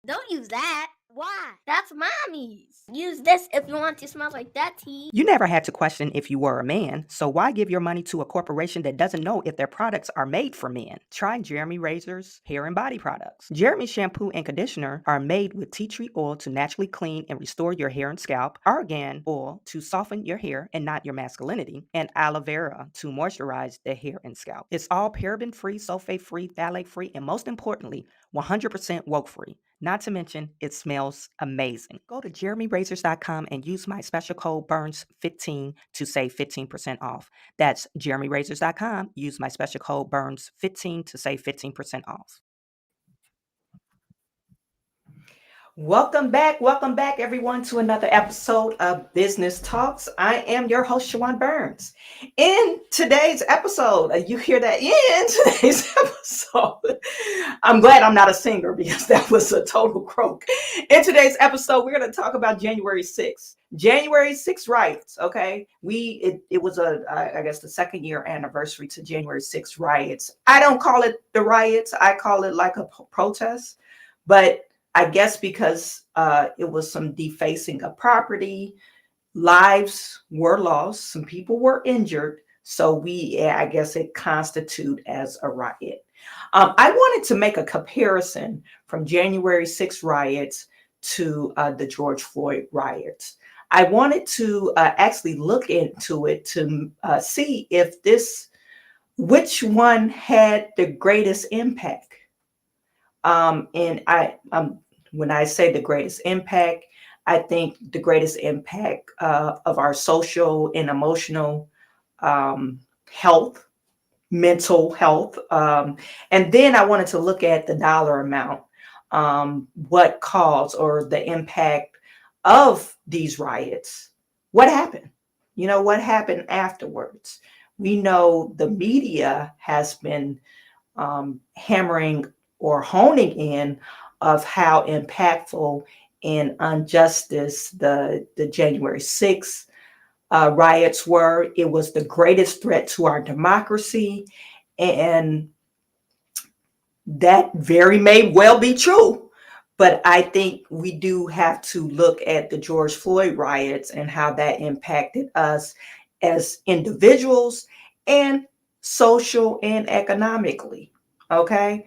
Don't use that. Why? That's mommy's. Use this if you want to smell like daddy. You never had to question if you were a man, so why give your money to a corporation that doesn't know if their products are made for men? Try Jeremy Razor's hair and body products. Jeremy shampoo and conditioner are made with tea tree oil to naturally clean and restore your hair and scalp, argan oil to soften your hair and not your masculinity, and aloe vera to moisturize the hair and scalp. It's all paraben-free, sulfate-free, phthalate-free, and most importantly, 100% woke-free. Not to mention, it smells amazing. Go to jeremyrazors.com and use my special code BURNS15 to save 15% off. That's jeremyrazors.com. Use my special code BURNS15 to save 15% off. Welcome back, everyone, to another episode of Business Talks. I am your host, Chawanne Burns. In today's episode, you hear that in today's episode, I'm glad I'm not a singer because that was a total croak. In today's episode, we're going to talk about January 6th. January 6th riots, okay? It was I guess the second year anniversary to January 6th riots. I don't call it the riots. I call it like a protest, but I guess because it was some defacing of property, lives were lost, some people were injured. So I guess it constituted as a riot. I wanted to make a comparison from January 6th riots to the George Floyd riots. I wanted to actually look into it to see if which one had the greatest impact. When I say the greatest impact, I think the greatest impact of our social and emotional health, mental health. And then I wanted to look at the dollar amount, what caused or the impact of these riots. What happened? What happened afterwards? We know the media has been hammering or honing in of how impactful and injustice the January 6th riots were. It was the greatest threat to our democracy. And that very may well be true. But I think we do have to look at the George Floyd riots and how that impacted us as individuals and social and economically. Okay.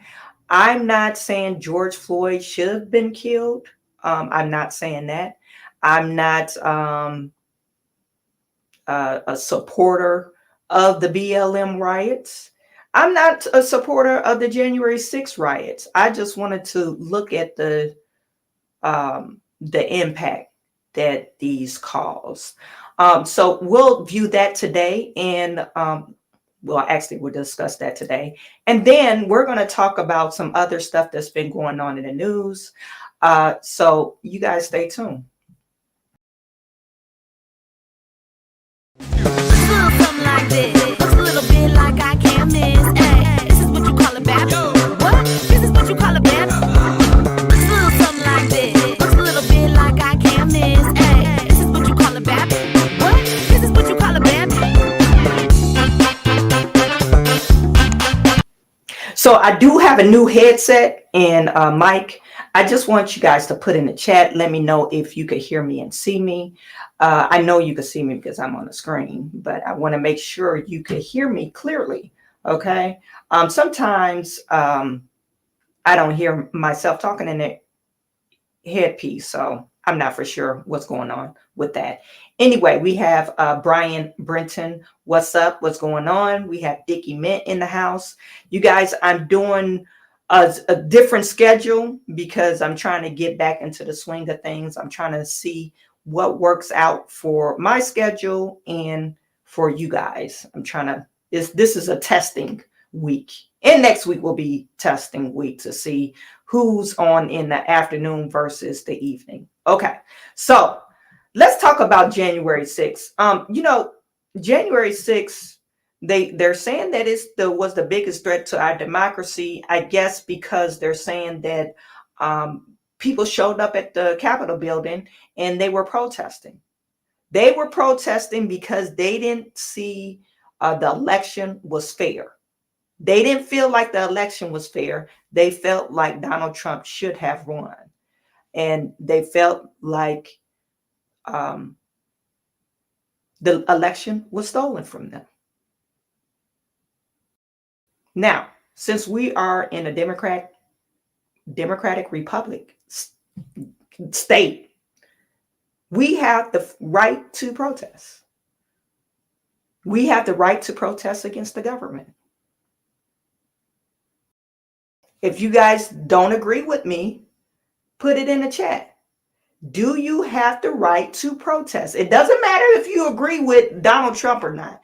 I'm not saying George Floyd should have been killed. I'm not saying that. I'm not a supporter of the BLM riots. I'm not a supporter of the January 6th riots. I just wanted to look at the impact that these caused. So we'll view that today, and we'll discuss that today. And then we're going to talk about some other stuff that's been going on in the news. So you guys stay tuned. Something like this. Looks a little bit like I can't miss. Hey, this is what you call a bad. What? This is what you call a bad. Something like this. Looks a little bit like I can't miss. Hey, this is what you call a bad. What? This is what you call a bad. So I do have a new headset and mic. I just want you guys to put in the chat. Let me know if you could hear me and see me. I know you can see me because I'm on the screen, but I want to make sure you can hear me clearly. Okay. Sometimes I don't hear myself talking in the headpiece, so I'm not for sure what's going on with that. Anyway, we have Brian Brenton. What's up? What's going on? We have Dickie Mint in the house. You guys, I'm doing a different schedule because I'm trying to get back into the swing of things. I'm trying to see what works out for my schedule and for you guys. This is a testing week. And next week will be testing week to see who's on in the afternoon versus the evening. Okay, so let's talk about January 6th. January 6th, they're saying that was the biggest threat to our democracy, I guess, because they're saying that people showed up at the Capitol building and they were protesting. They were protesting because they didn't see the election was fair. They didn't feel like the election was fair. They felt like Donald Trump should have won. and they felt like the election was stolen from them. Now, since we are in a democratic republic state, we have the right to protest. We have the right to protest against the government. If you guys don't agree with me, put it in the chat. Do you have the right to protest? It doesn't matter if you agree with Donald Trump or not.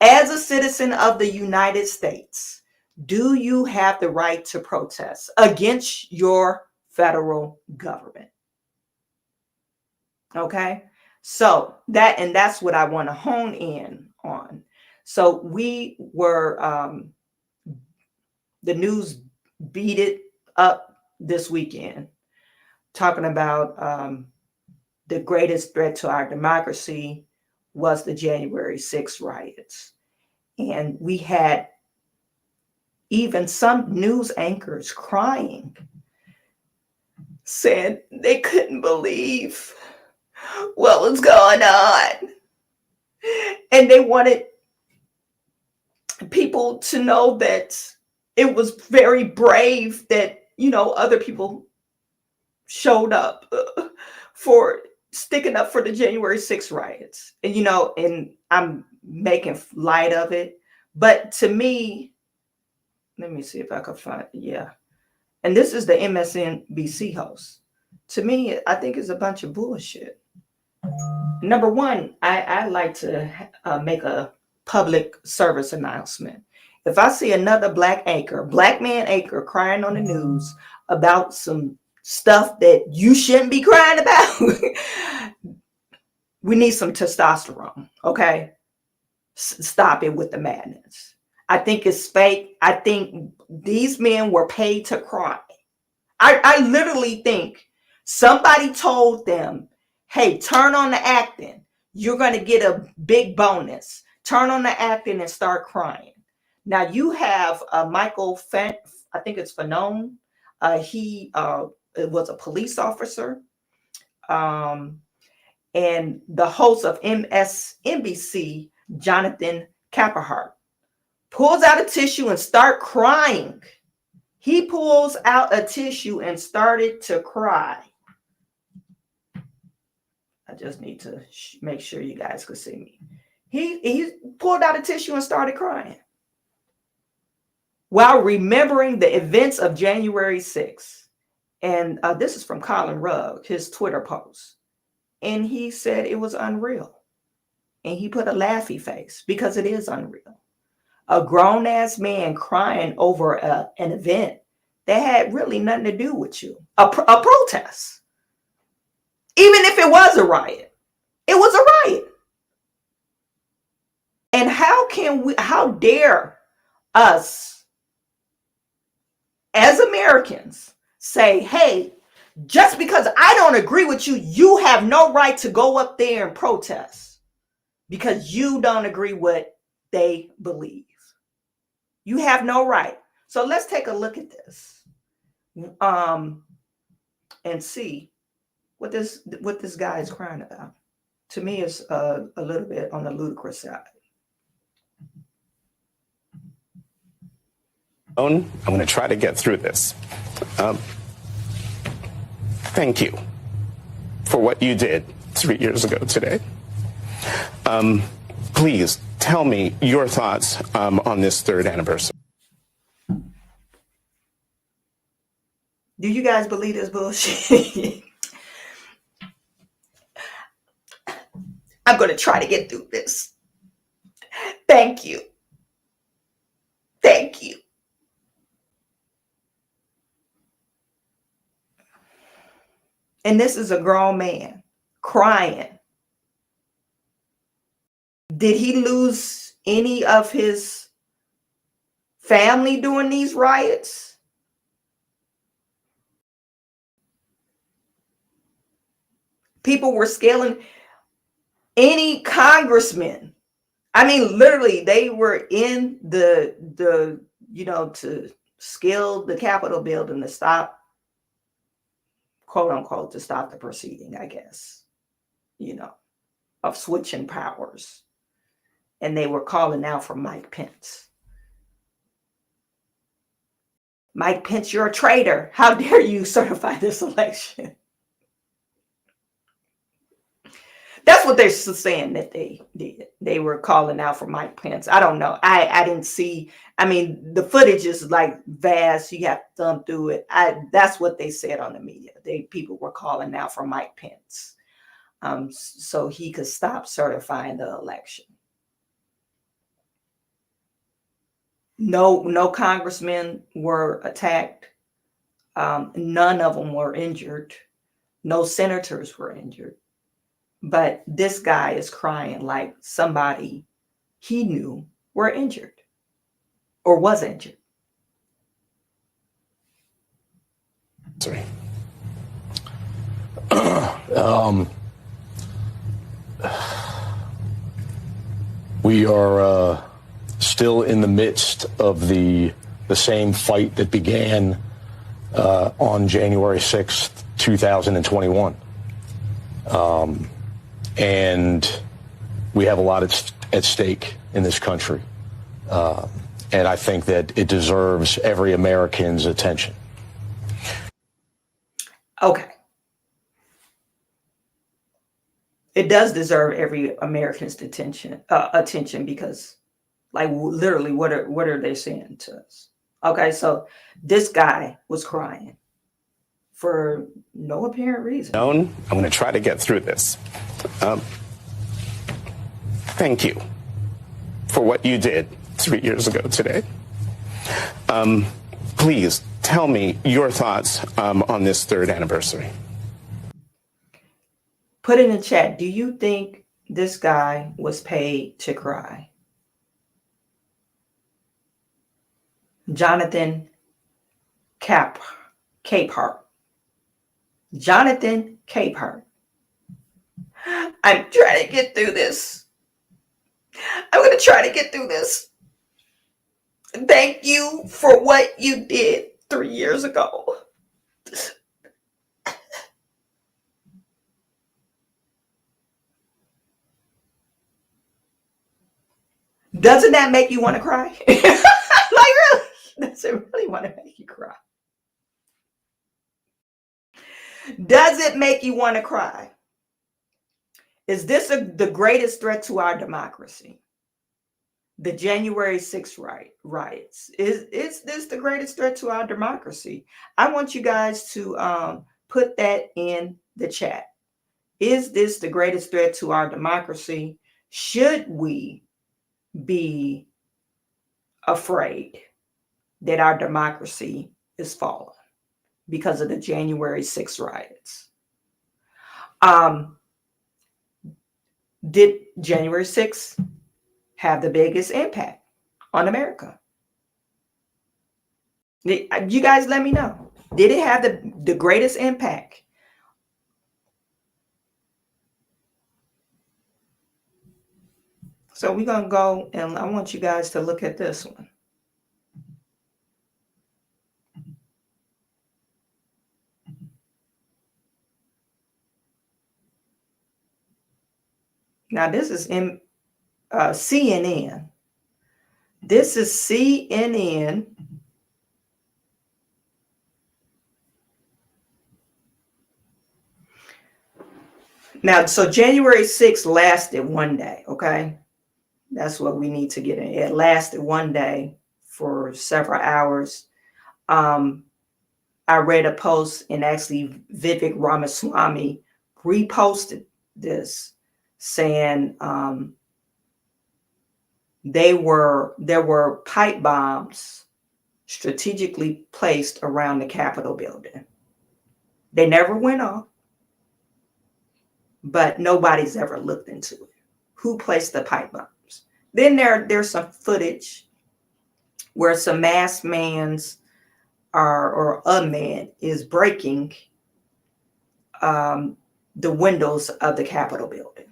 As a citizen of the United States, do you have the right to protest against your federal government? Okay, so that's what I want to hone in on. So we were, the news beat it up this weekend, talking about the greatest threat to our democracy was the January 6th riots. And we had even some news anchors crying, said they couldn't believe what was going on. And they wanted people to know that it was very brave that, other people showed up for sticking up for the January 6th riots. And, and I'm making light of it. But to me, let me see if I can find, yeah. And this is the MSNBC host. To me, I think it's a bunch of bullshit. Number one, I like to make a public service announcement. If I see another black man anchor crying on the news about some stuff that you shouldn't be crying about, we need some testosterone, okay? Stop it with the madness. I think it's fake. I think these men were paid to cry. I literally think somebody told them, hey, turn on the acting. You're going to get a big bonus. Turn on the acting and start crying. Now you have Michael, I think it's Fanone. He was a police officer. And the host of MSNBC, Jonathan Capehart, pulls out a tissue and start crying. He pulls out a tissue and started to cry. I just need to make sure you guys could see me. He pulled out a tissue and started crying while remembering the events of January 6th. And this is from Colin Rugg, his Twitter post. And he said it was unreal. And he put a laughy face because it is unreal. A grown-ass man crying over an event that had really nothing to do with you. A protest. Even if it was a riot. It was a riot. And how dare us as Americans say, hey, just because I don't agree with you, you have no right to go up there and protest because you don't agree with what they believe. You have no right. So let's take a look at this and see what this guy is crying about. To me, it's a little bit on the ludicrous side. I'm going to try to get through this. Thank you for what you did 3 years ago today. Please tell me your thoughts on this third anniversary. Do you guys believe this bullshit? I'm going to try to get through this. Thank you. Thank you. And this is a grown man crying. Did he lose any of his family during these riots? People were scaling any congressman. I mean, literally, they were in the to scale the Capitol building to stop quote unquote, to stop the proceeding, I guess, of switching powers. And they were calling out for Mike Pence. Mike Pence, you're a traitor. How dare you certify this election? That's what they're saying that they did. They were calling out for Mike Pence. I don't know. I didn't see. I mean, the footage is like vast. You have to thumb through it. That's what they said on the media. People were calling out for Mike Pence, so he could stop certifying the election. No congressmen were attacked. None of them were injured. No senators were injured. But this guy is crying like somebody he knew were injured or was injured. Sorry. We are still in the midst of the same fight that began on January 6th, 2021. And we have a lot at stake in this country. And I think that it deserves every American's attention. Okay. It does deserve every American's attention because, like, literally, what are they saying to us? Okay, so this guy was crying for no apparent reason. I'm going to try to get through this. Thank you for what you did 3 years ago today. Please tell me your thoughts on this third anniversary. Put it in the chat. Do you think this guy was paid to cry? Jonathan Capehart. Jonathan Capehart. I'm trying to get through this. I'm going to try to get through this. Thank you for what you did 3 years ago. Doesn't that make you want to cry? Like, really? Does it really want to make you cry? Does it make you want to cry? Is this the greatest threat to our democracy? The January 6th riots. Is this the greatest threat to our democracy? I want you guys to put that in the chat. Is this the greatest threat to our democracy? Should we be afraid that our democracy is falling because of the January 6th riots? Did January 6th have the biggest impact on America? You guys let me know. Did it have the greatest impact? So we're going to go, and I want you guys to look at this one. Now, this is in CNN. This is CNN. Now, so January 6th lasted one day, okay? That's what we need to get in. It lasted one day for several hours. I read a post, and actually Vivek Ramaswamy reposted this, saying there were pipe bombs strategically placed around the Capitol building. They never went off, but nobody's ever looked into it. Who placed the pipe bombs? Then there's some footage where some masked man's or a man is breaking the windows of the Capitol building.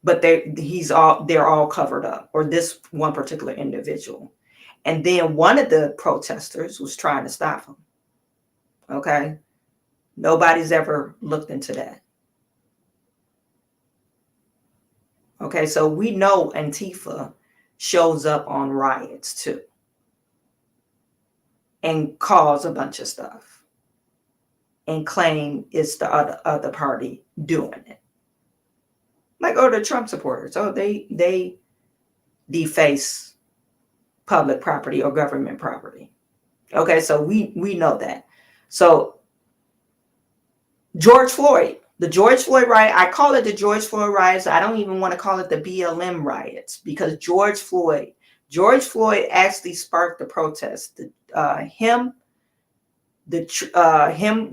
But they're all covered up, or this one particular individual. And then one of the protesters was trying to stop him. Okay. Nobody's ever looked into that. Okay. So we know Antifa shows up on riots too and cause a bunch of stuff and claim it's the other party doing it. Like, oh, the Trump supporters, oh, they deface public property or government property. Okay, so we know that. So George Floyd, the George Floyd riot, I call it the George Floyd riots. I don't even want to call it the BLM riots because George Floyd actually sparked the protest.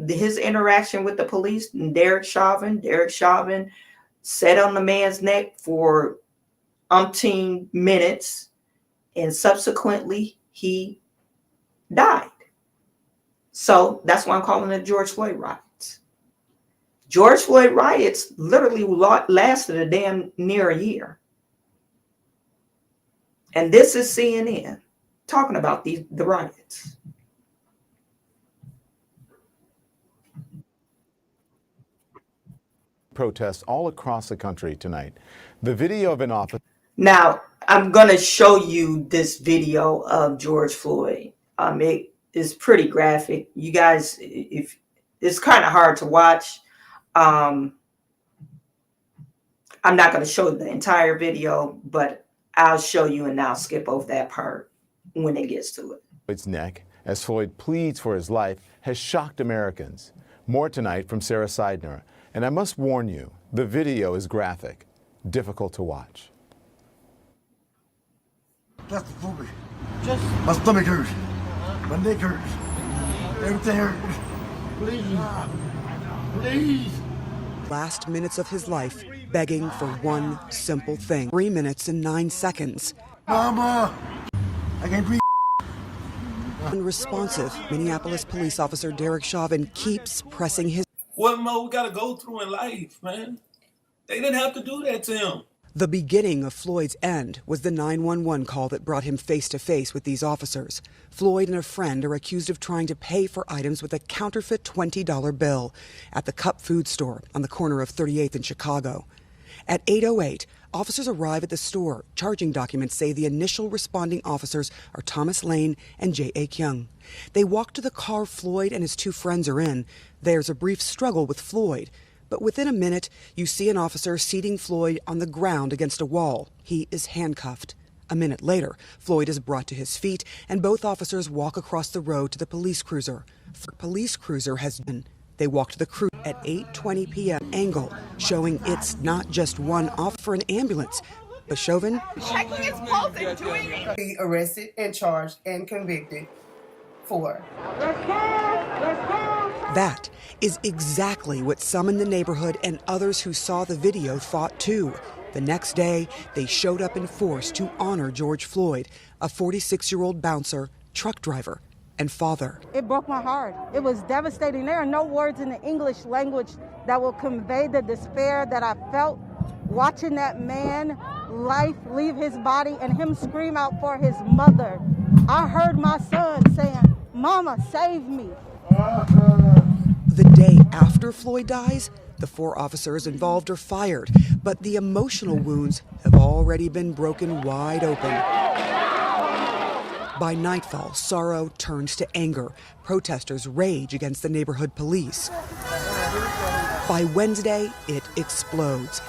His interaction with the police, and Derek Chauvin sat on the man's neck for umpteen minutes, and subsequently he died. So that's why I'm calling it George Floyd riots. George Floyd riots literally lasted a damn near a year. And this is CNN talking about the riots. Protests all across the country tonight. The video of an officer. Now, I'm going to show you this video of George Floyd. It is pretty graphic. You guys, if it's kind of hard to watch. I'm not going to show the entire video, but I'll show you and I'll skip over that part when it gets to it. Floyd's neck, as Floyd pleads for his life, has shocked Americans. More tonight from Sarah Seidner. And I must warn you, the video is graphic, difficult to watch. That's the food. Just my stomach hurts. My neck hurts. Everything hurts. Please. Please. Last minutes of his life begging for one simple thing. 3 minutes and 9 seconds. Mama, I can't breathe. Unresponsive, Minneapolis police officer Derek Chauvin keeps pressing his. What more we gotta go through in life, man? They didn't have to do that to him. The beginning of Floyd's end was the 911 call that brought him face to face with these officers. Floyd and a friend are accused of trying to pay for items with a counterfeit $20 bill at the Cup food store on the corner of 38th and Chicago. At 8:08, officers arrive at the store. Charging documents say the initial responding officers are Thomas Lane and J.A. Kyung. They walk to the car Floyd and his two friends are in. There's a brief struggle with Floyd. But within a minute, you see an officer seating Floyd on the ground against a wall. He is handcuffed. A minute later, Floyd is brought to his feet, and both officers walk across the road to the police cruiser. The police cruiser has been. They walk to the cruiser at 8:20 p.m. angle, showing it's not just one off for an ambulance. But Chauvin checking his pulse and doing it. Be arrested and charged and convicted for. That is exactly what some in the neighborhood and others who saw the video thought too. The next day, they showed up in force to honor George Floyd, a 46-year-old bouncer, truck driver, and father. It broke my heart. It was devastating. There are no words in the English language that will convey the despair that I felt watching that man, life leave his body and him scream out for his mother. I heard my son saying, "Mama, save me." The day after Floyd dies, the 4 officers involved are fired, but the emotional wounds have already been broken wide open. By nightfall, sorrow turns to anger. Protesters rage against the neighborhood police. By Wednesday, it explodes.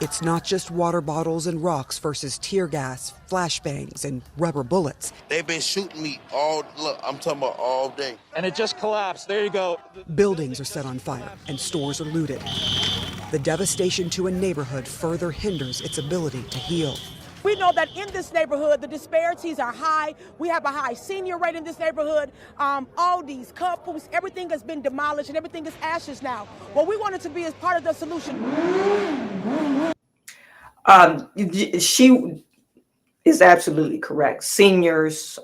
It's not just water bottles and rocks versus tear gas, flashbangs, and rubber bullets. They've been shooting me I'm talking about all day. And it just collapsed. There you go. Buildings are set on fire and stores are looted. The devastation to a neighborhood further hinders its ability to heal. We know that in this neighborhood, the disparities are high. We have a high senior rate in this neighborhood. All these couples, everything has been demolished and everything is ashes now. What we wanted to be is part of the solution. She is absolutely correct. Seniors,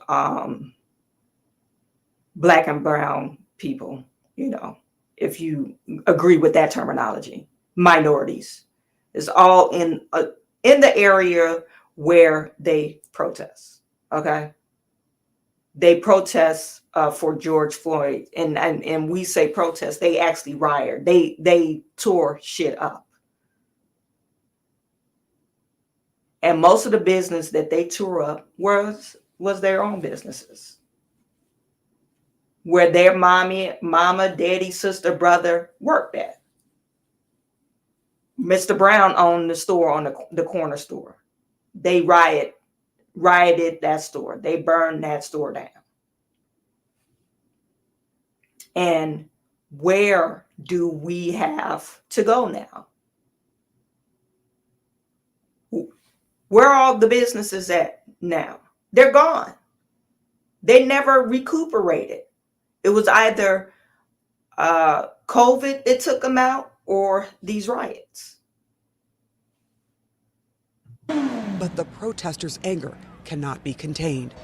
Black and brown people, if you agree with that terminology, minorities, is all in the area where they protest. Okay, they protest for George Floyd, and we say protest, they actually rioted. They tore shit up. And most of the business that they tore up was their own businesses, where their mama, daddy, sister, brother worked at. Mr. Brown owned the store on the corner store. They rioted that store. They burned that store down. And where do we have to go now? Where are all the businesses at now? They're gone. They never recuperated. It was either COVID that took them out or these riots. But the protesters' anger cannot be contained.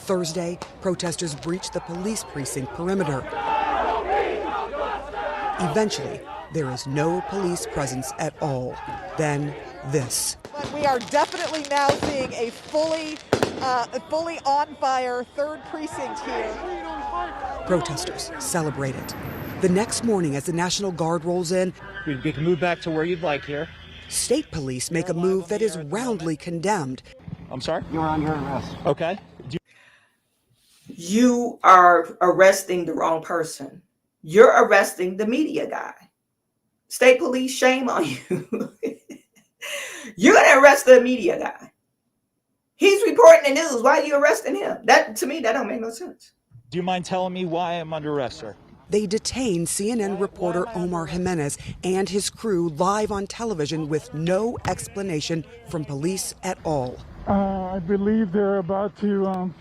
Thursday, protesters breached the police precinct perimeter. Eventually, there is no police presence at all. Then this. But we are definitely now seeing a fully on fire 3rd precinct here. Protesters celebrated. The next morning, as the National Guard rolls in, You can move back to where you'd like here. state police make a move that is roundly condemned. I'm sorry? You're under arrest. Okay. You are arresting the wrong person. You're arresting the media guy. State police, shame on you. You're going to arrest the media guy. He's reporting the news. Why are you arresting him? That, to me, that don't make no sense. Do you mind telling me why I'm under arrest, sir? They detained CNN reporter Omar Jimenez and his crew live on television with no explanation from police at all. I believe they're about to,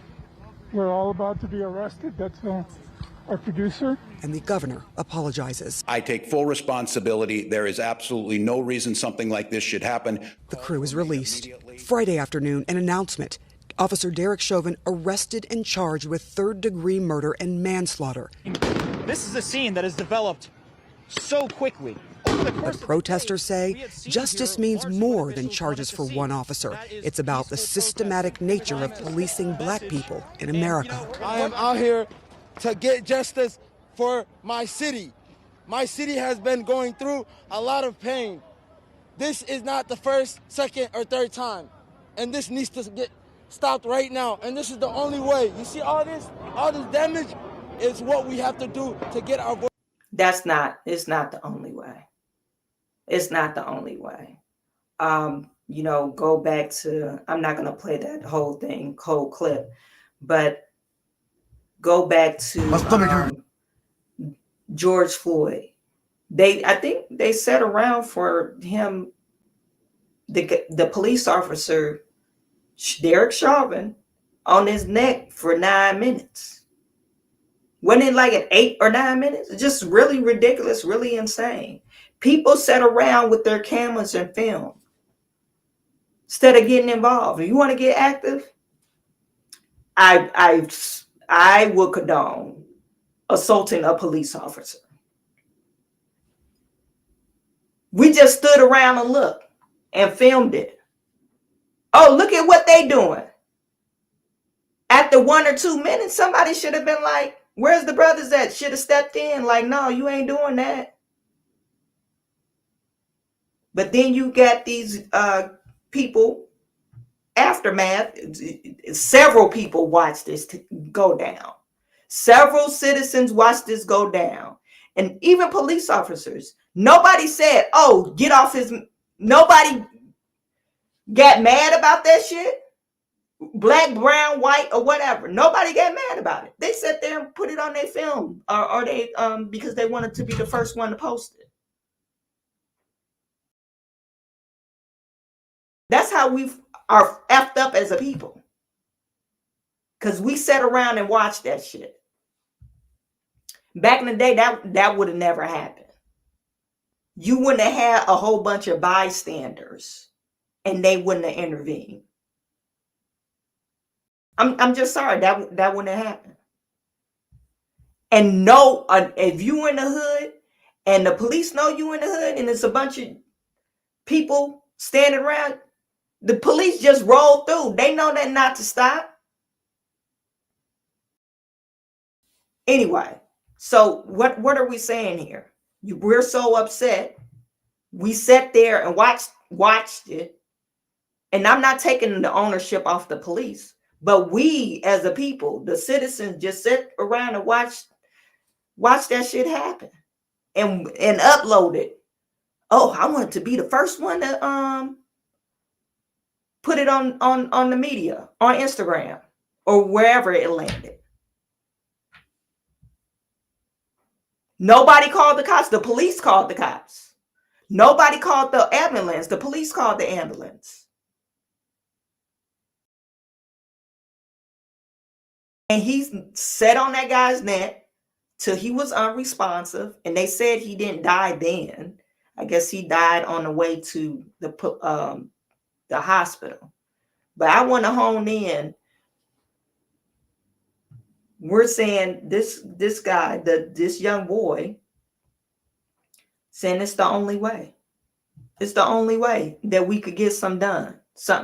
we're all about to be arrested. That's our producer. And the governor apologizes. I take full responsibility. There is absolutely no reason something like this should happen. The crew is released. Friday afternoon, an announcement. Officer Derek Chauvin arrested and charged with 3rd-degree murder and manslaughter. This is a scene that has developed so quickly. But protesters say justice means more than charges for one officer. It's about the systematic nature of policing black people in America. I am out here to get justice for my city. My city has been going through a lot of pain. This is not the first, second, or third time. And this needs to get stopped right now. And this is the only way. You see all this damage is what we have to do to get our voice. It's not the only way. It's not the only way. Go back to, I'm not going to play that whole clip, but go back to George Floyd. I think they sat around for him, the police officer, Derek Chauvin, on his neck for 9 minutes. Wasn't it like 8 or 9 minutes? It's just really ridiculous, really insane. People sat around with their cameras and film instead of getting involved. If you want to get active, I would condone assaulting a police officer. We just stood around and looked and filmed it. Oh, look at what they doing. After 1 or 2 minutes, somebody should have been like, where's the brothers at? Should have stepped in. Like, no, you ain't doing that. But then you got these people, aftermath. Several people watched this go down. Several citizens watched this go down. And even police officers. Nobody said, oh, get off his... Nobody got mad about that shit. Black, brown, white, or whatever. Nobody got mad about it. They sat there and put it on their film, or they because they wanted to be the first one to post it. That's how we are effed up as a people. Because we sat around and watched that shit. Back in the day, that would have never happened. You wouldn't have had a whole bunch of bystanders, and they wouldn't have intervened. I'm just sorry that wouldn't have happened. And no, if you in the hood and the police know you in the hood and it's a bunch of people standing around, the police just roll through. They know that not to stop. Anyway, so what are we saying here? We're so upset. We sat there and watched it. And I'm not taking the ownership off the police, but we as a people, the citizens, just sit around and watch that shit happen and upload it. Oh, I want to be the first one to put it on the media, on Instagram or wherever it landed. Nobody called the cops. The police called the cops. Nobody called the ambulance. The police called the ambulance. And he sat on that guy's neck till he was unresponsive. And they said he didn't die then. I guess he died on the way to the hospital. But I want to hone in. We're saying this guy, this young boy, saying it's the only way. It's the only way that we could get something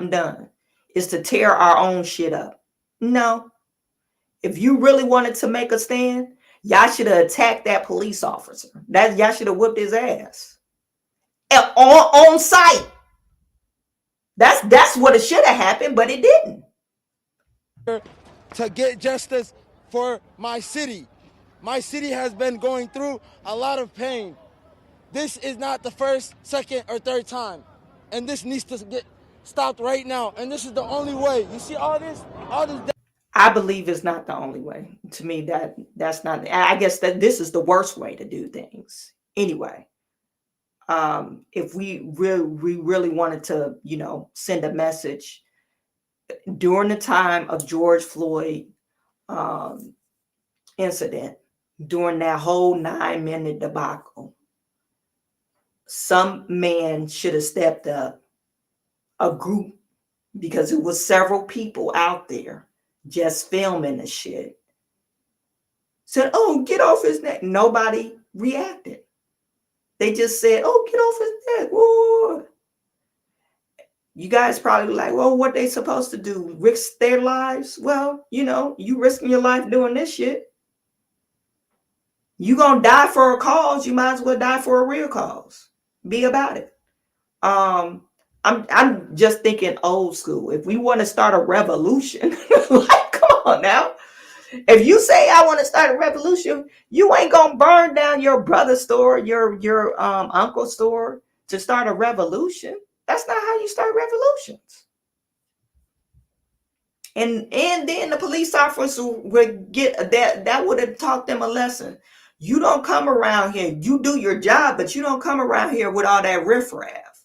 done, is to tear our own shit up. No. If you really wanted to make a stand, y'all should have attacked that police officer. Y'all should have whipped his ass. And on site. That's what it should have happened, but it didn't. To get justice for my city. My city has been going through a lot of pain. This is not the first, second, or third time. And this needs to get stopped right now. And this is the only way. You see all this? I believe it's not the only way. To me, that's not. I guess that this is the worst way to do things. Anyway, if we really wanted to, send a message during the time of George Floyd incident, during that whole 9-minute debacle, some man should have stepped up, a group, because it was several people out there just filming the shit. Said, oh, get off his neck. Nobody reacted. They just said, oh, get off his neck. Whoa. You guys probably like, well, what they supposed to do? Risk their lives? Well, you risking your life doing this shit. You gonna die for a cause, you might as well die for a real cause. Be about it. I'm just thinking old school. If we want to start a revolution, like, come on now. If you say I want to start a revolution, you ain't gonna burn down your brother's store, your uncle's store to start a revolution. That's not how you start revolutions. And then the police officers would get that would have taught them a lesson. You don't come around here. You do your job, but you don't come around here with all that riffraff.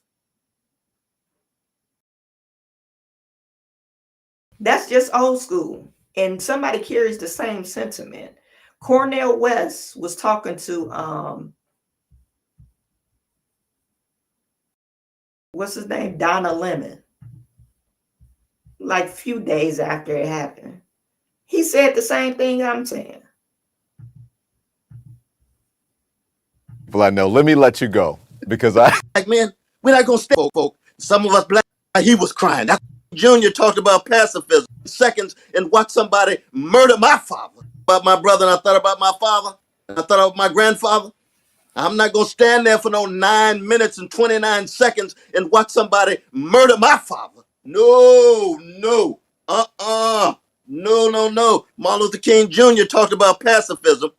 That's just old school. And somebody carries the same sentiment. Cornel West was talking to what's his name? Donna Lemon. Like a few days after it happened. He said the same thing I'm saying. Well, I know. Let me let you go because Black men, we're not gonna stay, folk. Some of us black, he was crying. That's Junior talked about pacifism. Seconds and watch somebody murder my father. About my brother, and I thought about my father, and I thought about my grandfather. I'm not gonna stand there for no 9 minutes and 29 seconds and watch somebody murder my father. No. No. Martin Luther King Jr. talked about pacifism.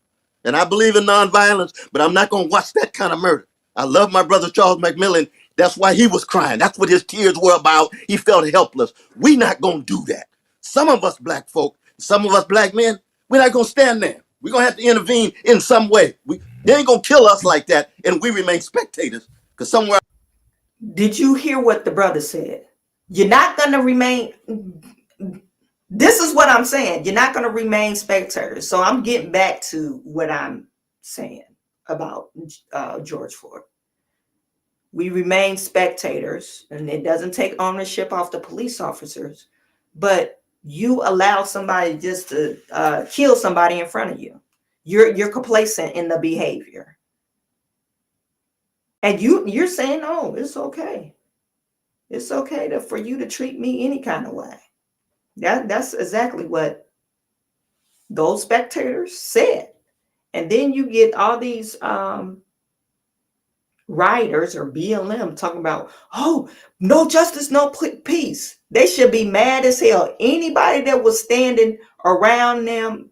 And I believe in nonviolence, but I'm not going to watch that kind of murder. I love my brother Charles McMillan. That's why he was crying. That's what his tears were about. He felt helpless. We're not going to do that. Some of us black folk, some of us black men, we're not going to stand there. We're going to have to intervene in some way. They ain't going to kill us like that, and we remain spectators. Because somewhere... Did you hear what the brother said? You're not going to remain... This is what I'm saying. You're not going to remain spectators. So I'm getting back to what I'm saying about George Floyd. We remain spectators, and it doesn't take ownership off the police officers, but you allow somebody just to kill somebody in front of you. You're complacent in the behavior. And you're saying, oh, it's okay. It's okay for you to treat me any kind of way. That's exactly what those spectators said. And then you get all these writers or BLM talking about, oh, no justice, no peace. They should be mad as hell. Anybody that was standing around them,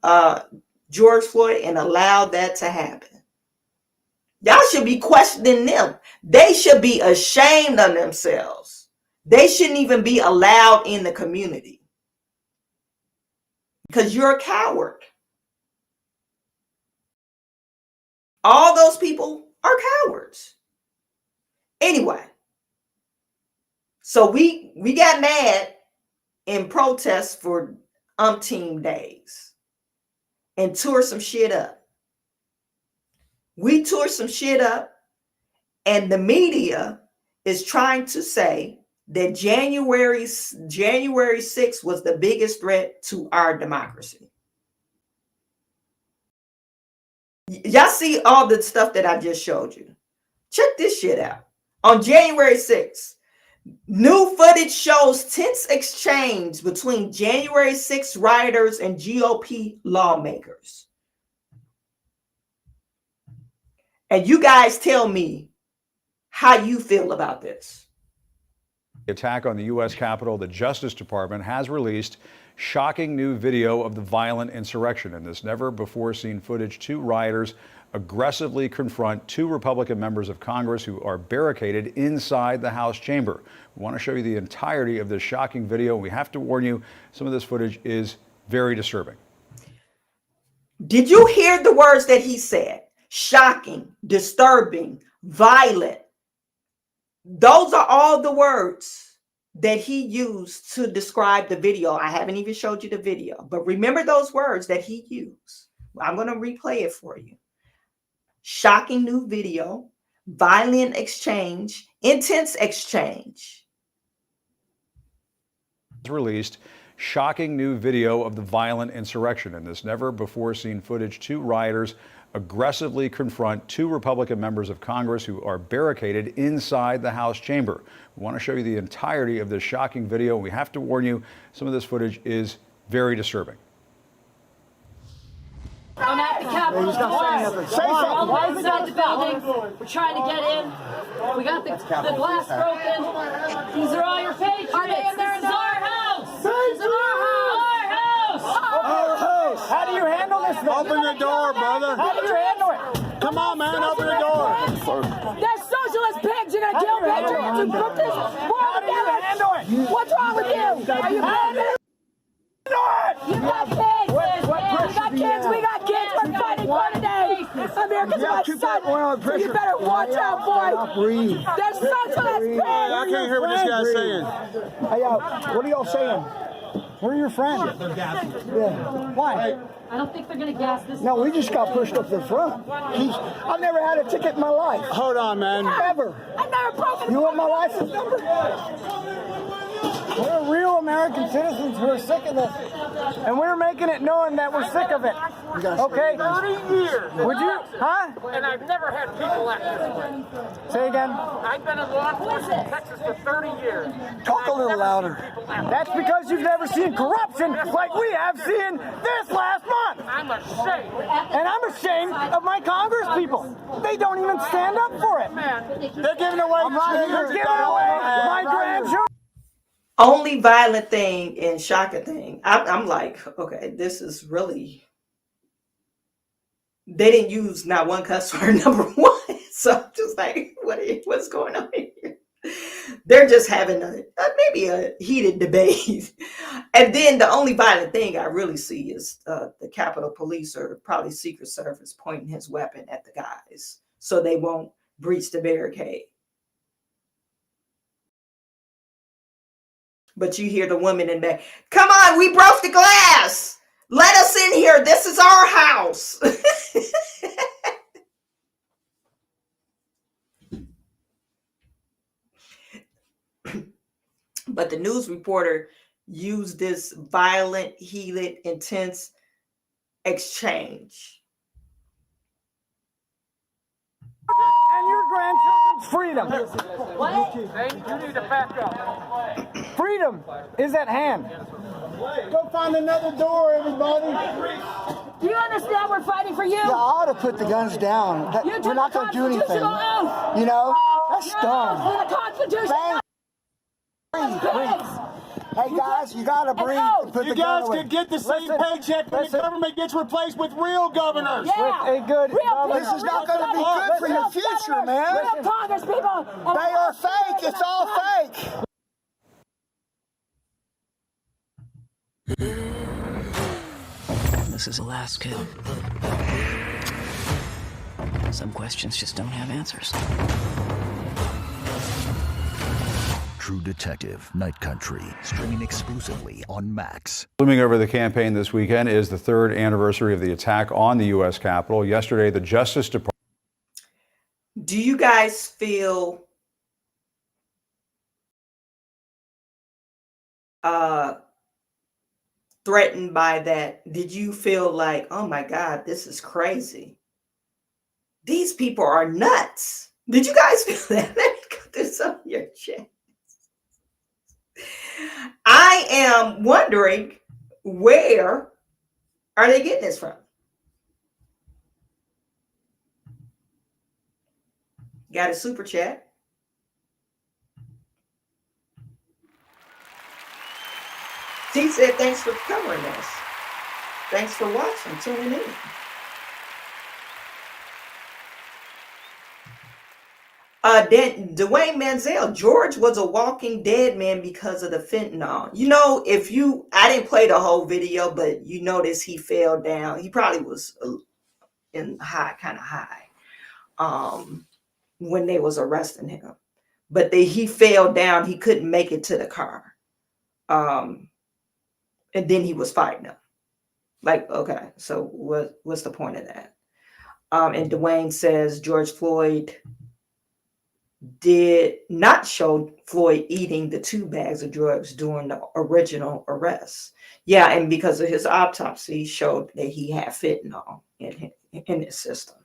George Floyd, and allowed that to happen. Y'all should be questioning them. They should be ashamed of themselves. They shouldn't even be allowed in the community because you're a coward. All those people are cowards. Anyway, so we got mad in protest for umpteen days and tore some shit up. We tore some shit up, and the media is trying to say that January 6th was the biggest threat to our democracy. Y'all see all the stuff that I just showed you. Check this shit out. On January 6th, new footage shows tense exchange between January 6th rioters and GOP lawmakers. And you guys tell me how you feel about this. The attack on the U.S. Capitol, the Justice Department has released shocking new video of the violent insurrection. In this never-before-seen footage, two rioters aggressively confront two Republican members of Congress who are barricaded inside the House chamber. We want to show you the entirety of this shocking video. We have to warn you, some of this footage is very disturbing. Did you hear the words that he said? Shocking, disturbing, violent. Those are all the words that he used to describe the video. I haven't even showed you the video, but remember those words that he used. I'm going to replay it for you. Shocking new video, violent exchange, intense exchange. Released shocking new video of the violent insurrection. In this never-before-seen footage, two rioters aggressively confront two Republican members of Congress who are barricaded inside the House chamber. We want to show you the entirety of this shocking video. We have to warn you, some of this footage is very disturbing. I'm at the Capitol. We're inside the building. We're trying to get in. We got the glass broken. These are all your patriots. This is our house. This is our house. Our house. How do you handle this? Open the door, brother. How do you handle it? Come on, man. Open the door. They're socialist pigs. You're gonna kill patriots and put this world together. What's wrong with you? Are you mad? You got kids. We got kids. We got kids. We're fighting for today. America's my son. So you better watch out, boy. They're socialist pigs. I can't hear what this guy's saying. Hey, what are y'all saying? Where are your friends? Yeah. Why? I don't think they're going to gas this. No, we just got pushed up to the front. I've never had a ticket in my life. Hold on, man. Ever. I've never broken. You want my license number? We're real American citizens who are sick of this. And we're making it knowing that we're sick of it. Okay? 30 years. Would you? Huh? And I've never had people act this way. Say again? I've been in law enforcement in Texas for 30 years. Talk a little louder. That's because you've never seen corruption like we have seen this last month. I'm ashamed. And I'm ashamed of my Congress people. They don't even stand up for it. They're giving away They're giving away my grandchildren. Only violent thing and shocking thing. I'm like, okay, this is really. They didn't use not one cuss word, number one. So I'm just like, what's going on here? They're just having maybe a heated debate. And then the only violent thing I really see is the Capitol Police or probably Secret Service pointing his weapon at the guys so they won't breach the barricade. But you hear the woman in there, come on, we broke the glass. Let us in here. This is our house. But the news reporter used this violent, heated, intense exchange. And your grandchildren's freedom. What? You need to back up. Freedom is at hand. Go find another door, everybody. Do you understand we're fighting for for you? Yeah, I ought to put the guns down. We're not going to do anything. You know? That's dumb. For the Constitution. Hey guys, you gotta breathe. You guys could get the same paycheck when the government gets replaced with real governors. Hey, good. This is not going to be good for your future, man. Real Congress people. They are fake. It's all fake. This is Alaska. Some questions just don't have answers. True Detective Night Country, streaming exclusively on Max. Looming over the campaign this weekend is the third anniversary of the attack on the U.S. Capitol. Yesterday, the Justice Department. Do you guys feel threatened by that? Did you feel like, oh my God, this is crazy? These people are nuts. Did you guys feel that? Let me cut this on your chest. I am wondering, where are they getting this from? Got a super chat. T said, thanks for covering this. Thanks for watching, tuning in. Dwayne Manziel, George was a walking dead man because of the fentanyl. You know, I didn't play the whole video, but you notice he fell down. He probably was kind of high, when they was arresting him. But he fell down. He couldn't make it to the car. And then he was fighting them. Like, okay, so what's the point of that? And Dwayne says George Floyd did not show Floyd eating the 2 bags of drugs during the original arrest. Yeah, and because of his autopsy showed that he had fentanyl in his system.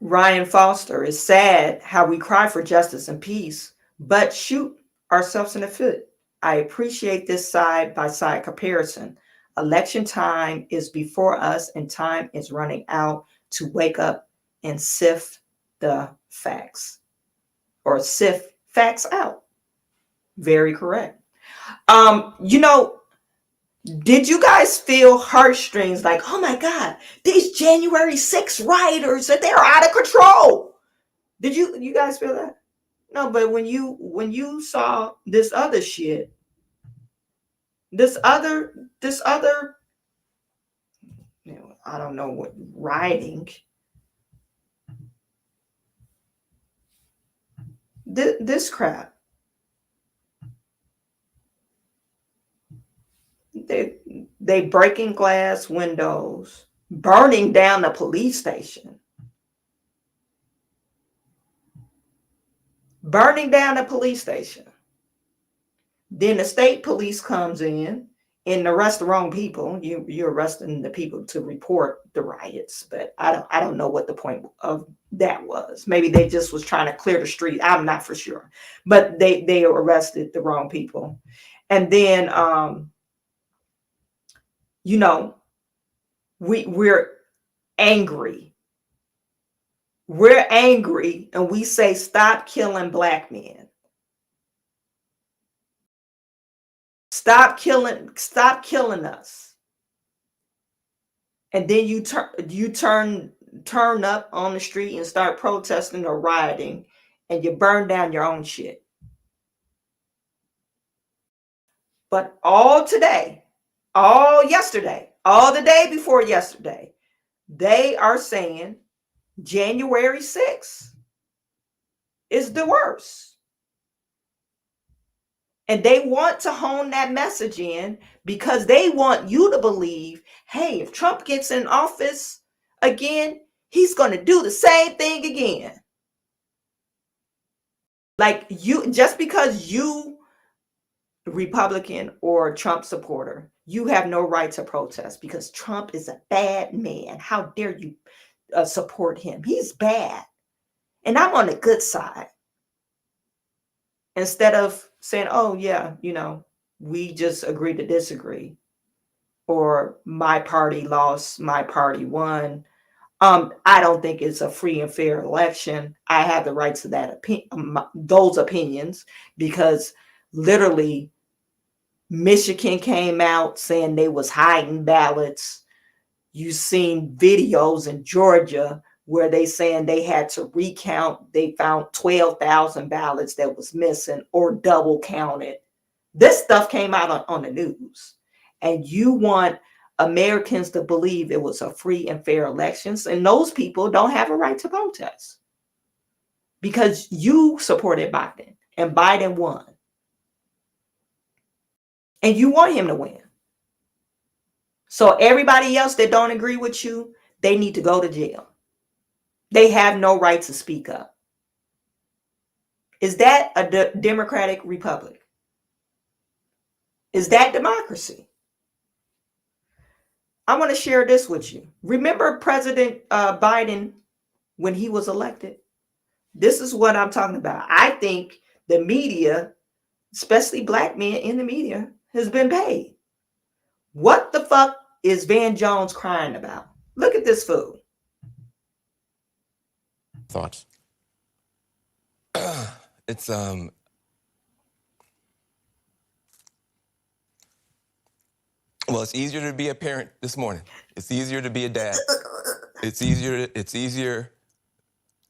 Ryan Foster, is sad how we cry for justice and peace, but shoot ourselves in the foot. I appreciate this side-by-side comparison. Election time is before us and time is running out to wake up and sift the facts, or sift facts out. Very correct. You know, did you guys feel heartstrings like, oh my God, these January 6th rioters, that they're out of control? Did you guys feel that? No, but when you saw this other shit, this other, you know, I don't know what, rioting, this crap, they breaking glass windows, burning down the police station, Then the state police comes in and arrest the wrong people. You're arresting the people to report the riots, but I don't know what the point of that was. Maybe they just was trying to clear the street. I'm not for sure, but they arrested the wrong people. And then you know, we're angry. We're angry and we say, stop killing Black men. Stop killing us. And then you turn up on the street and start protesting or rioting, and you burn down your own shit. But all today, all yesterday, all the day before yesterday, they are saying January 6th is the worst. And they want to hone that message in because they want you to believe, hey, if Trump gets in office again, he's going to do the same thing again. Like, you, just because you Republican or Trump supporter, you have no right to protest because Trump is a bad man. How dare you support him? He's bad. And I'm on the good side. Instead of saying, oh, yeah, we just agree to disagree, or my party lost, my party won. I don't think it's a free and fair election. I have the right to those opinions, because literally Michigan came out saying they was hiding ballots. You've seen videos in Georgia where they saying they had to recount. They found 12,000 ballots that was missing or double counted. This stuff came out on the news. And you want Americans to believe it was a free and fair elections, and those people don't have a right to protest because you supported Biden and Biden won. And you want him to win. So everybody else that don't agree with you, they need to go to jail. They have no right to speak up. Is that a democratic republic? Is that democracy? I want to share this with you. Remember President Biden when he was elected? This is what I'm talking about. I think the media, especially black men in the media, has been paid. What the fuck is Van Jones crying about? Look at this fool. Thoughts? It's well, it's easier to be a parent this morning. It's easier to be a dad. It's easier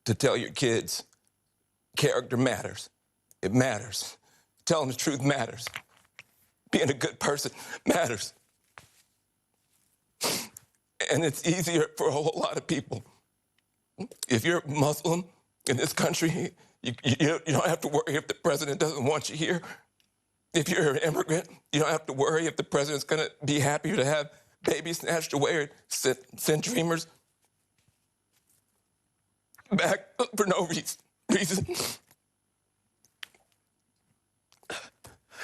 to tell your kids character matters. It matters. Telling the truth matters. Being a good person matters. And it's easier for a whole lot of people. If you're Muslim in this country, you don't have to worry if the president doesn't want you here. If you're an immigrant, you don't have to worry if the president's going to be happier to have babies snatched away or send dreamers back for no reason.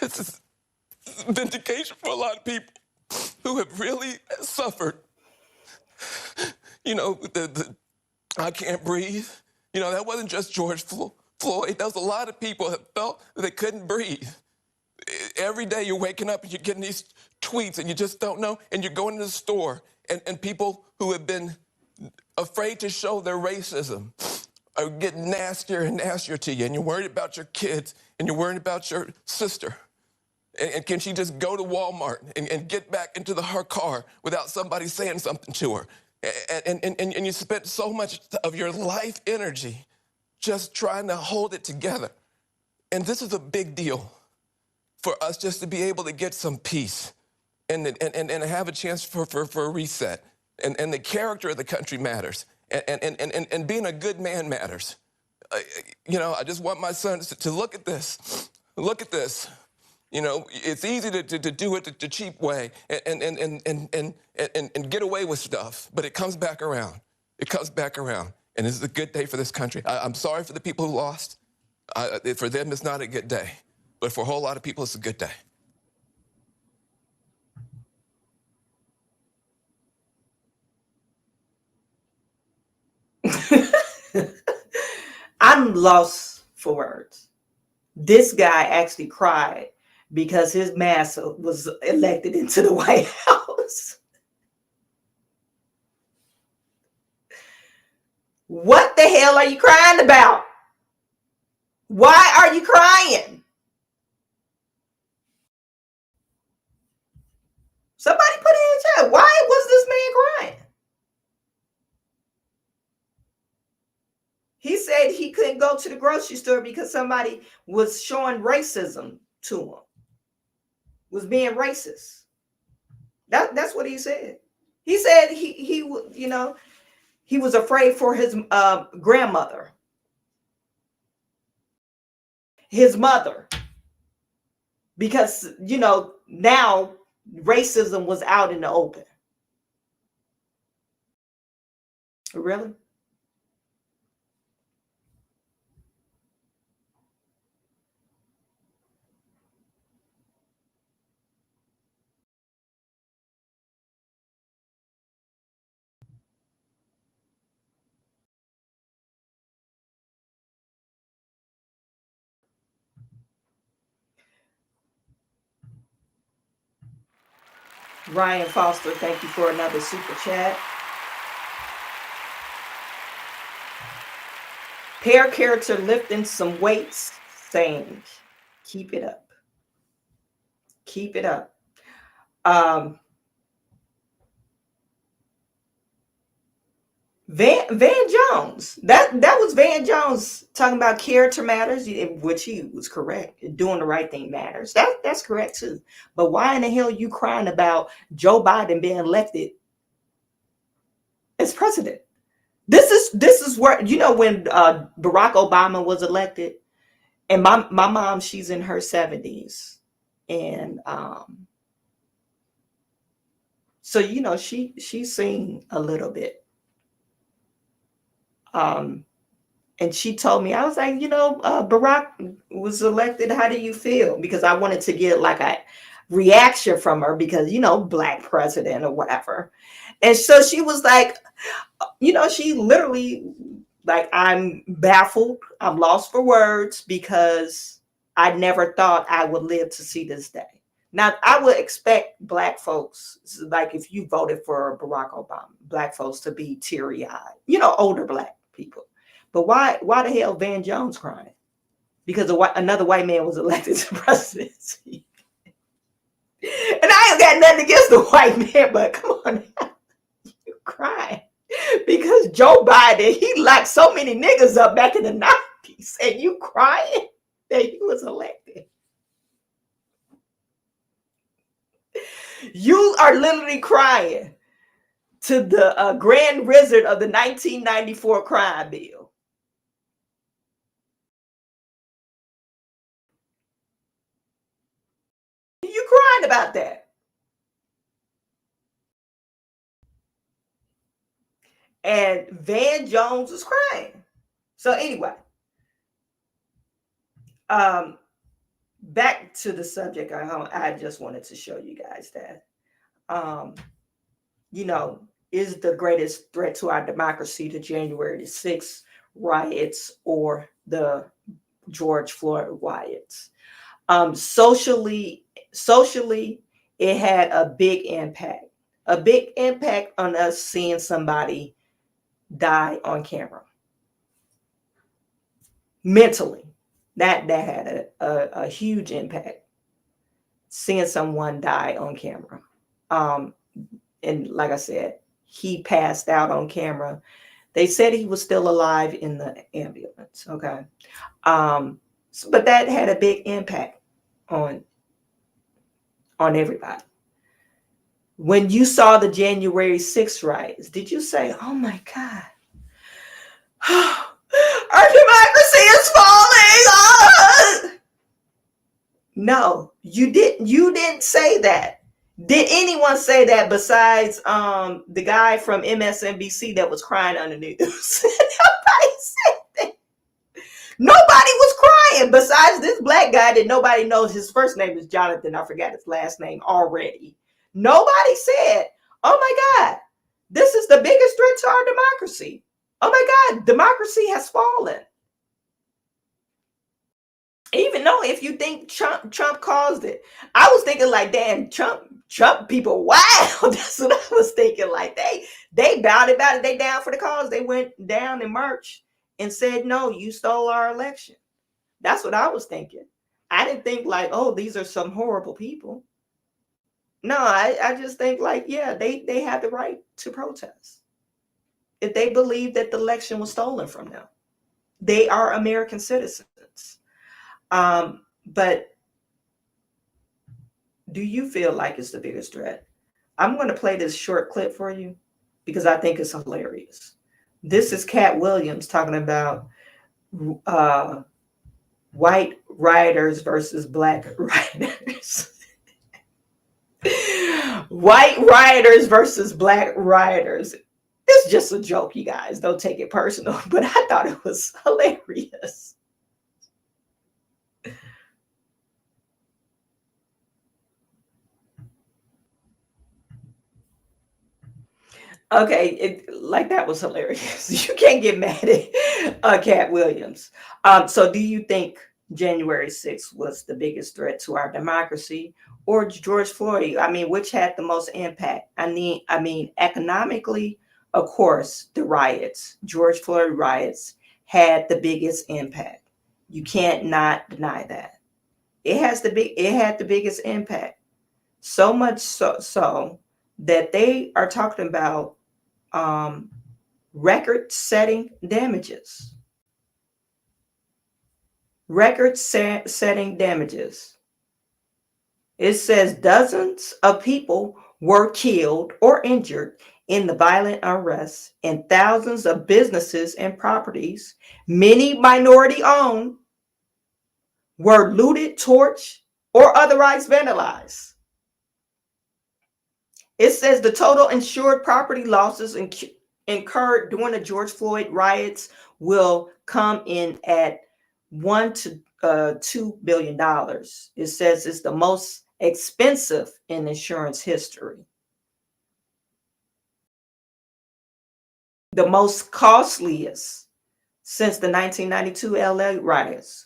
This is vindication for a lot of people who have really suffered. The I can't breathe. That wasn't just George Floyd. That was a lot of people that felt that they couldn't breathe. Every day you're waking up and you're getting these tweets and you just don't know, and you're going to the store and people who have been afraid to show their racism are getting nastier and nastier to you, and you're worried about your kids and you're worried about your sister. And can she just go to Walmart and get back into her car without somebody saying something to her? And you spent so much of your life energy just trying to hold it together. And this is a big deal for us just to be able to get some peace and have a chance for a reset. And the character of the country matters. And being a good man matters. I just want my sons to look at this. Look at this. It's easy to do it the cheap way and get away with stuff, but it comes back around. It comes back around. And this is a good day for this country. I'm sorry for the people who lost. For them, it's not a good day. But for a whole lot of people, it's a good day. I'm lost for words. This guy actually cried because his massa was elected into the White House. What the hell are you crying about? Why are you crying? Somebody put it in the chat. Why was this man crying? He said he couldn't go to the grocery store because somebody was showing racism to him, was being racist. That's what he said. He said he was afraid for his grandmother, his mother, because now racism was out in the open. Really? Ryan Foster, thank you for another super chat. Pair character lifting some weights, saying, keep it up. Keep it up. Van Jones. That was Van Jones talking about character matters, which he was correct. Doing the right thing matters. That's correct too. But why in the hell are you crying about Joe Biden being elected as president? This is where, you know, when Barack Obama was elected, and my mom, she's in her 70s, and so you know she's seen a little bit. And she told me, I was like, you know, Barack was elected. How do you feel? Because I wanted to get like a reaction from her because, you know, black president or whatever. And so she was like, you know, she literally like, I'm baffled. I'm lost for words because I never thought I would live to see this day. Now, I would expect black folks, like if you voted for Barack Obama, black folks to be teary-eyed, you know, older black people. But why the hell Van Jones crying? Because another white man was elected to presidency. And I ain't got nothing against the white man, but come on now. You crying. Because Joe Biden, he locked so many niggas up back in the 90s. And you crying that he was elected. You are literally crying to the grand wizard of the 1994 crime bill. You crying about that. And Van Jones was crying. So anyway, back to the subject. I just wanted to show you guys that, you know, is the greatest threat to our democracy the January 6th riots or the George Floyd riots? Socially, it had a big impact on us seeing somebody die on camera. Mentally, that had a huge impact, seeing someone die on camera. And like I said, he passed out on camera. They said he was still alive in the ambulance. Okay. But that had a big impact on everybody. When you saw the January 6th riots, did you say, oh my God, our democracy is falling? No, you didn't say that. Did anyone say that besides the guy from MSNBC that was crying on the news? Nobody said that. Nobody was crying besides this black guy that nobody knows. His first name is Jonathan. I forgot his last name already. Nobody said, oh my God, this is the biggest threat to our democracy. Oh my God, democracy has fallen. Even though if you think Trump caused it, I was thinking like, damn, Trump people, wow. That's what I was thinking. Like they bowed about it. They down for the cause. They went down in March and said, no, you stole our election. That's what I was thinking. I didn't think like, oh, these are some horrible people. No, I just think like, yeah, they have the right to protest. If they believe that the election was stolen from them, they are American citizens. But do you feel like it's the biggest threat? I'm going to play this short clip for you because I think it's hilarious. This is Cat Williams talking about white rioters versus black rioters. White rioters versus black rioters. It's just a joke, you guys. Don't take it personal, but I thought it was hilarious. Okay, like that was hilarious. You can't get mad at Cat Williams. So do you think January 6th was the biggest threat to our democracy, or George Floyd. I mean, which had the most impact? I mean, economically, of course, the riots, George Floyd riots, had the biggest impact. You can't not deny that. It had the biggest impact. So much so that they are talking about record-setting damages. Record-setting damages. It says dozens of people were killed or injured in the violent unrest, and thousands of businesses and properties, many minority-owned, were looted, torched, or otherwise vandalized. It says the total insured property losses incurred during the George Floyd riots will come in at $1 to $2 billion. It says it's the most expensive in insurance history. The most costliest since the 1992 LA riots.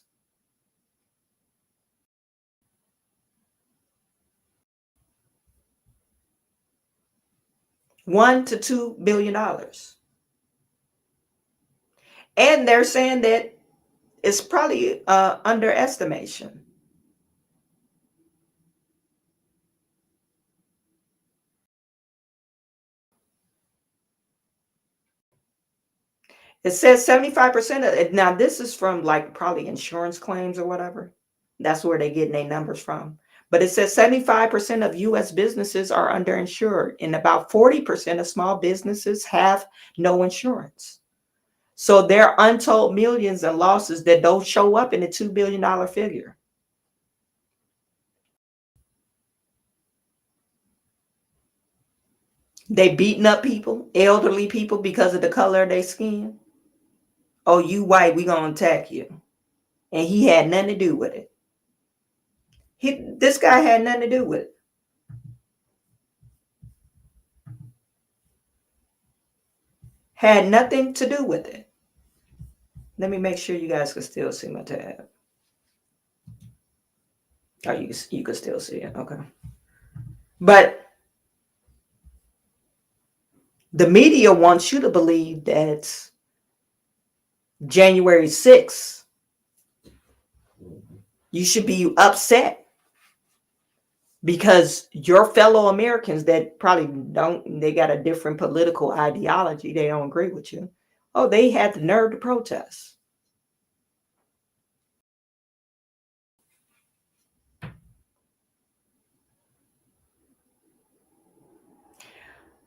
$1 to $2 billion. And they're saying that it's probably underestimation. It says 75% of it. Now, this is from like probably insurance claims or whatever. That's where they're getting their numbers from. But it says 75% of U.S. businesses are underinsured, and about 40% of small businesses have no insurance. So there are untold millions in losses that don't show up in the $2 billion figure. They beating up people, elderly people, because of the color of their skin. Oh, you white, we gonna attack you. And he had nothing to do with it. This guy had nothing to do with it. Had nothing to do with it. Let me make sure you guys can still see my tab. Oh, you can still see it. Okay. But the media wants you to believe that January 6th, you should be upset because your fellow Americans that probably they got a different political ideology, they don't agree with you. Oh, they had the nerve to protest.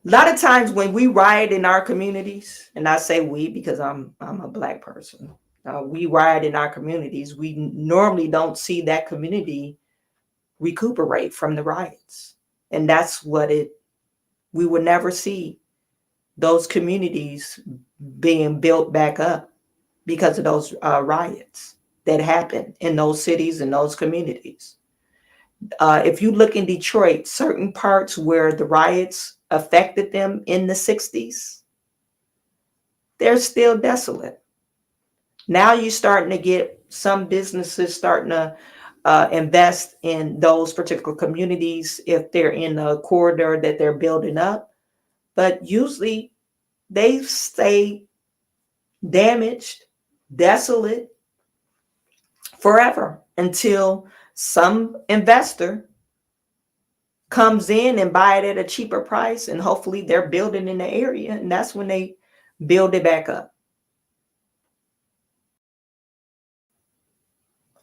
A lot of times when we riot in our communities, and I say we because I'm a Black person, we riot in our communities, we normally don't see that community recuperate from the riots. And that's what we would never see those communities being built back up because of those riots that happened in those cities and those communities. If you look in Detroit, certain parts where the riots affected them in the 60s, they're still desolate. Now you're starting to get some businesses starting to invest in those particular communities if they're in a corridor that they're building up. But usually they stay damaged, desolate forever until some investor comes in and buy it at a cheaper price, and hopefully they're building in the area, and that's when they build it back up.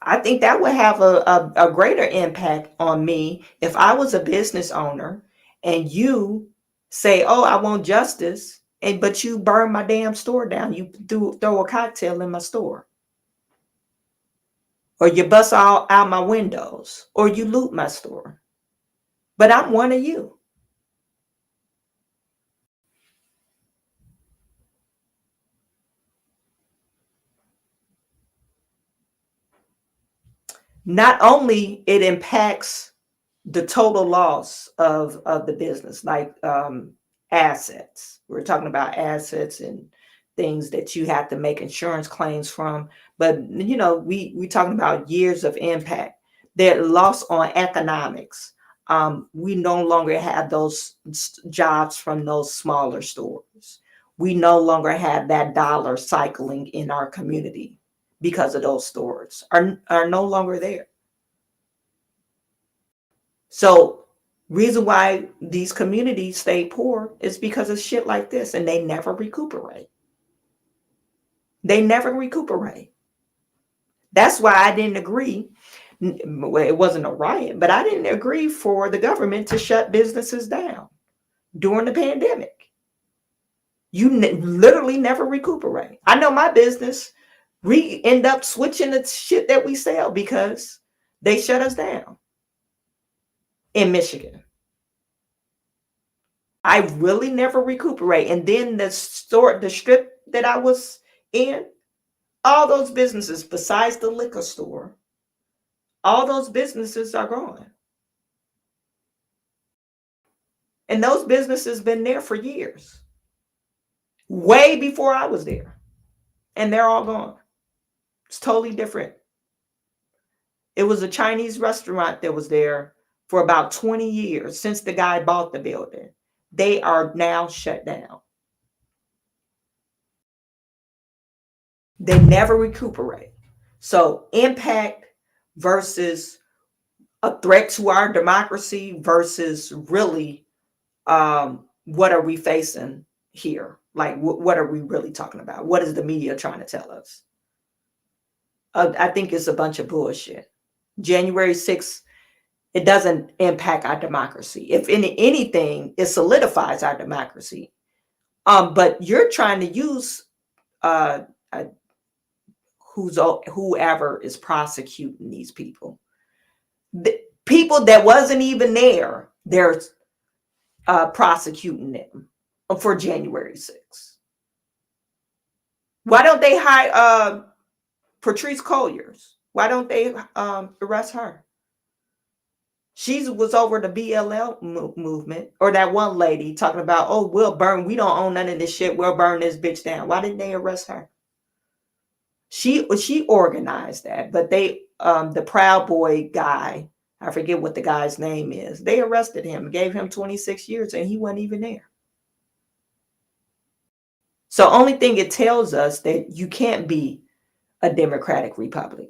I think that would have a greater impact on me if I was a business owner and you say, oh, I want justice, but you burn my damn store down. You throw a cocktail in my store. Or you bust out my windows, or you loot my store. But I'm one of you. Not only it impacts the total loss of the business, like assets. We're talking about assets and things that you have to make insurance claims from. But we talking about years of impact. They're lost on economics. We no longer have those jobs from those smaller stores. We no longer have that dollar cycling in our community because of those stores are no longer there. So reason why these communities stay poor is because of shit like this, and they never recuperate. They never recuperate. That's why I didn't agree. Well, it wasn't a riot, but I didn't agree for the government to shut businesses down during the pandemic. You literally never recuperate. I know my business, we end up switching the shit that we sell because they shut us down in Michigan. I really never recuperate. And then the strip that I was in, all those businesses besides the liquor store, all those businesses are gone. And those businesses been there for years, way before I was there. And they're all gone. It's totally different. It was a Chinese restaurant that was there for about 20 years since the guy bought the building. They are now shut down. They never recuperate. So impact versus a threat to our democracy versus really what are we facing here? Like, what are we really talking about? What is the media trying to tell us? I think it's a bunch of bullshit. January 6th, it doesn't impact our democracy. If anything, it solidifies our democracy. But you're trying to use whoever is prosecuting these people. The people that wasn't even there, they're prosecuting them for January 6th. Why don't they hire Patrice Colliers? Why don't they arrest her? She was over the BLM movement, or that one lady talking about, oh, we'll burn, we don't own none of this shit, we'll burn this bitch down. Why didn't they arrest her? She organized that, but they, the Proud Boy guy, I forget what the guy's name is, they arrested him, gave him 26 years, and he wasn't even there. So only thing it tells us that you can't be a democratic republic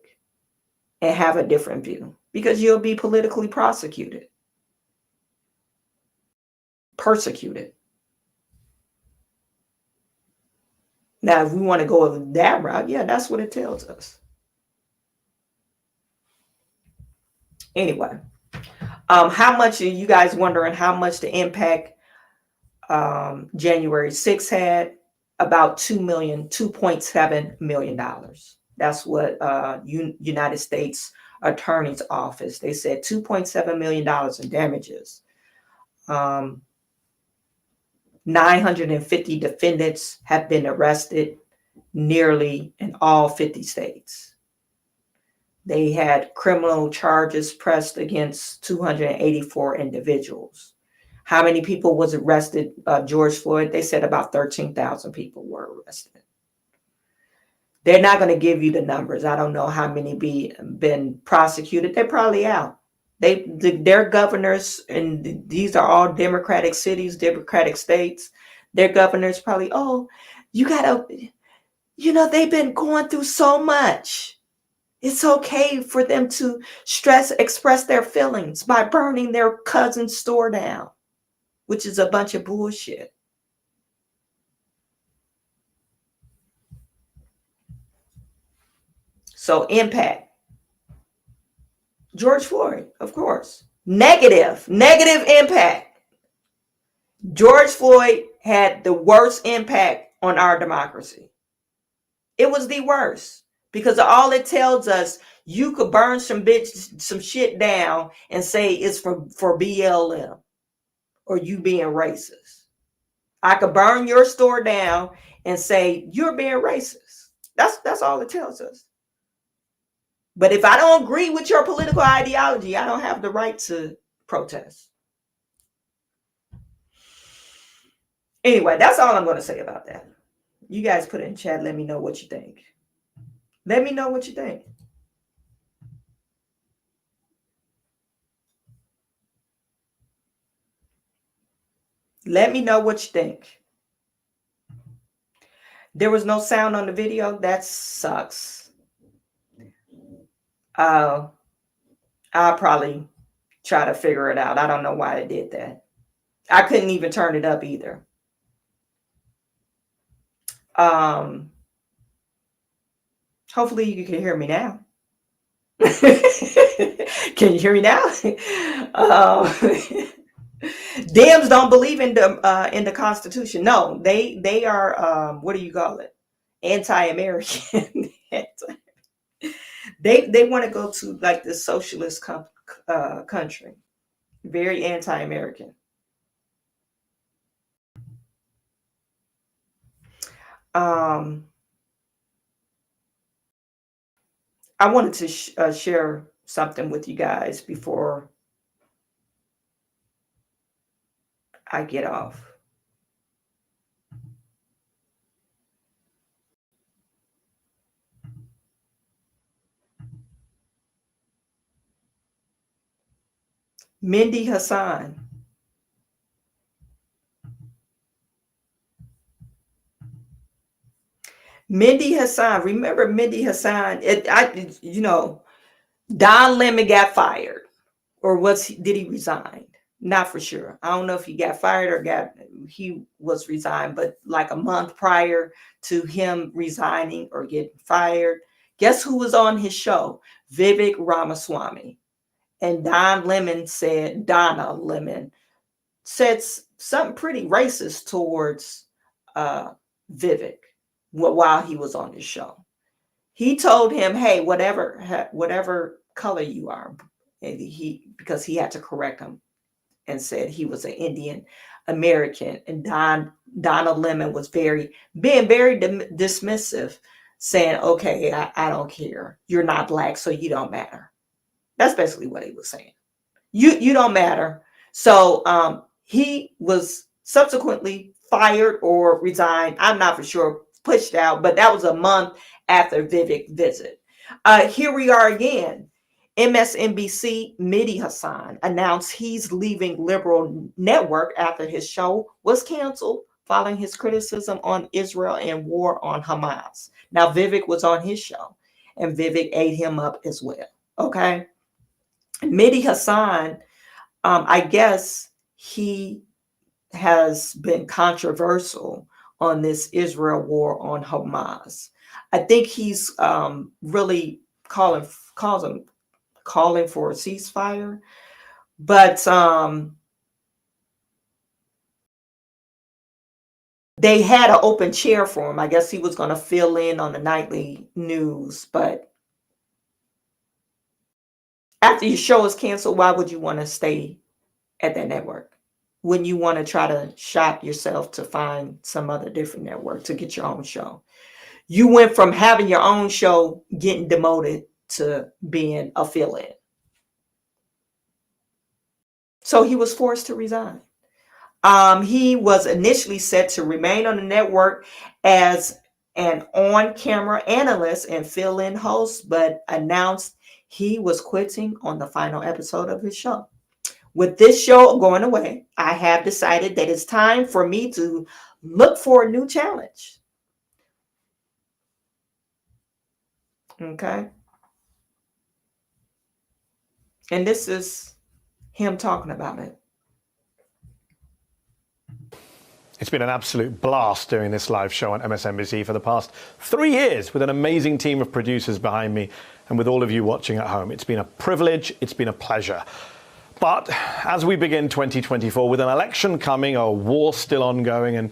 and have a different view, because you'll be politically persecuted. Now, if we want to go that route, yeah, that's what it tells us. Anyway, how much are you guys wondering how much the impact January 6th had? About $2.7 million. That's what United States Attorney's Office, they said $2.7 million in damages. 950 defendants have been arrested, nearly in all 50 states. They had criminal charges pressed against 284 individuals. How many people was arrested? George Floyd, they said about 13,000 people were arrested. They're not going to give you the numbers. I don't know how many been prosecuted. They're probably out. Their governors, and these are all Democratic cities, Democratic states. Their governors probably, oh, you gotta, they've been going through so much. It's okay for them to express their feelings by burning their cousin's store down, which is a bunch of bullshit. So impact. George Floyd, of course. Negative impact. George Floyd had the worst impact on our democracy. It was the worst, because all it tells us, you could burn some shit down and say it's for BLM or you being racist. I could burn your store down and say you're being racist. That's all it tells us. But if I don't agree with your political ideology, I don't have the right to protest. Anyway, that's all I'm going to say about that. You guys put it in chat. Let me know what you think. Let me know what you think. Let me know what you think. There was no sound on the video. That sucks. I'll probably try to figure it out. I don't know why it did that. I couldn't even turn it up either. Hopefully you can hear me now. Can you hear me now? Dems don't believe in the Constitution. No, they are what do you call it? Anti-American. They want to go to like the socialist country. Very anti-American. I wanted to share something with you guys before I get off. Mehdi Hasan. Mehdi Hasan. Remember Mehdi Hasan? Don Lemon got fired, or did he resign? Not for sure. I don't know if he got fired or he was resigned, but like a month prior to him resigning or getting fired, guess who was on his show? Vivek Ramaswamy. And Donna Lemon said something pretty racist towards Vivek while he was on his show. He told him, hey, whatever color you are, because he had to correct him and said he was an Indian American. And Donna Lemon was being very dismissive, saying, okay, I don't care. You're not black, so you don't matter. That's basically what he was saying. You don't matter. So he was subsequently fired or resigned. I'm not for sure, pushed out, but that was a month after Vivek visit. Here we are again. MSNBC Mehdi Hasan announced he's leaving Liberal Network after his show was canceled following his criticism on Israel and war on Hamas. Now, Vivek was on his show, and Vivek ate him up as well. Okay. Mehdi Hasan, I guess he has been controversial on this Israel war on Hamas. I think he's really calling for a ceasefire, but they had an open chair for him. I guess he was going to fill in on the nightly news, but after your show is canceled, why would you want to stay at that network? When you want to try to shop yourself to find some other different network to get your own show. You went from having your own show, getting demoted, to being a fill-in. So he was forced to resign. He was initially set to remain on the network as an on-camera analyst and fill-in host, but announced he was quitting on the final episode of his show. With this show going away, I have decided that it's time for me to look for a new challenge. Okay. And this is him talking about it. It's been an absolute blast doing this live show on MSNBC for the past 3 years with an amazing team of producers behind me and with all of you watching at home. It's been a privilege. It's been a pleasure. But as we begin 2024 with an election coming, a war still ongoing, and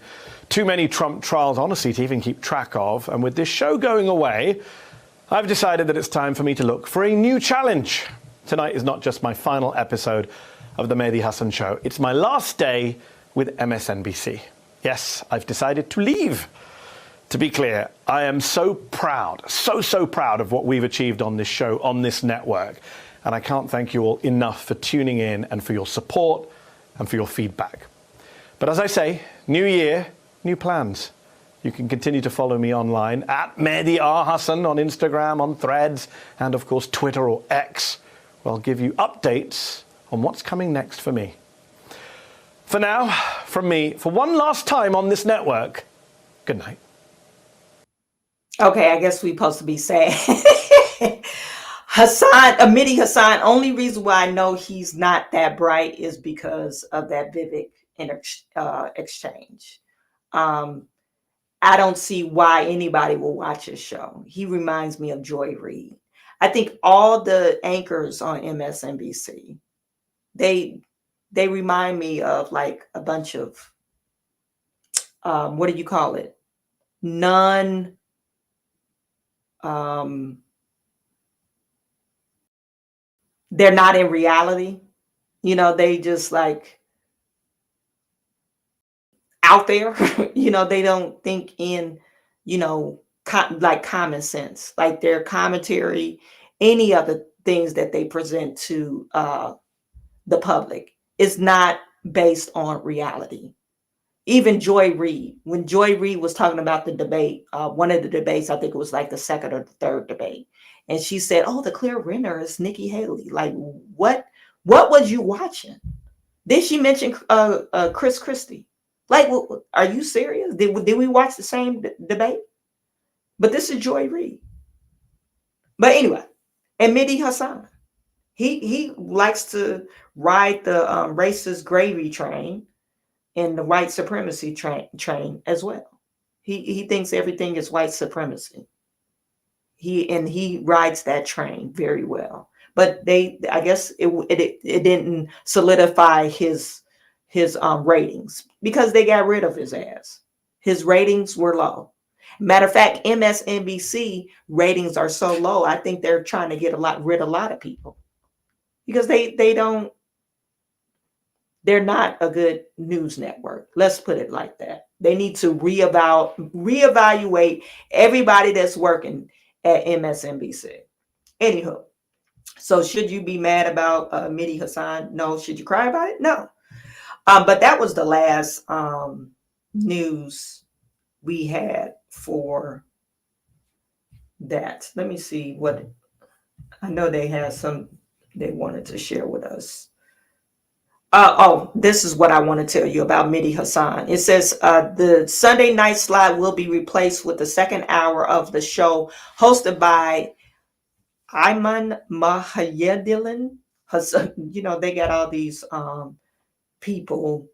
too many Trump trials, honestly, to even keep track of, and with this show going away, I've decided that it's time for me to look for a new challenge. Tonight is not just my final episode of the Mehdi Hasan Show. It's my last day with MSNBC. Yes, I've decided to leave. To be clear, I am so proud, so proud of what we've achieved on this show, on this network. And I can't thank you all enough for tuning in and for your support and for your feedback. But as I say, new year, new plans. You can continue to follow me online at Mehdi R. Hassan on Instagram, on Threads, and of course Twitter or X, where I'll give you updates on what's coming next for me. For now, from me, for one last time on this network, good night. Okay, I guess we're supposed to be sad. Mehdi Hassan, only reason why I know he's not that bright is because of that Vivek exchange. I don't see why anybody will watch his show. He reminds me of Joy Reid. I think all the anchors on MSNBC, they remind me of like a bunch of, what do you call it? They're not in reality. You know, they just like out there. You know, they don't think in, you know, like common sense, like their commentary, any of the things that they present to the public is not based on reality. Even Joy Reid, when Joy Reid was talking about the debate, one of the debates, I think it was like the second or the third debate, and she said, "Oh, the clear winner is Nikki Haley." Like, what was you watching? Did she mention Chris Christie? Like, are you serious? Did we watch the same debate? But this is Joy Reid. But anyway, and Mehdi Hassan, he likes to ride the racist gravy train and the white supremacy train as well. He thinks everything is white supremacy. He rides that train very well. But I guess it didn't solidify his ratings because they got rid of his ass. His ratings were low. Matter of fact, MSNBC ratings are so low. I think they're trying to get rid of a lot of people because they're not a good news network. Let's put it like that. They need to reevaluate everybody that's working at MSNBC. Anywho, so should you be mad about Mehdi Hassan? No. Should you cry about it? No. But that was the last news we had for that. Let me see what I know they had some they wanted to share with us. This is what I want to tell you about Mehdi Hassan. It says the Sunday night slot will be replaced with the second hour of the show hosted by Ayman Mahayedilan. You know, they got all these people.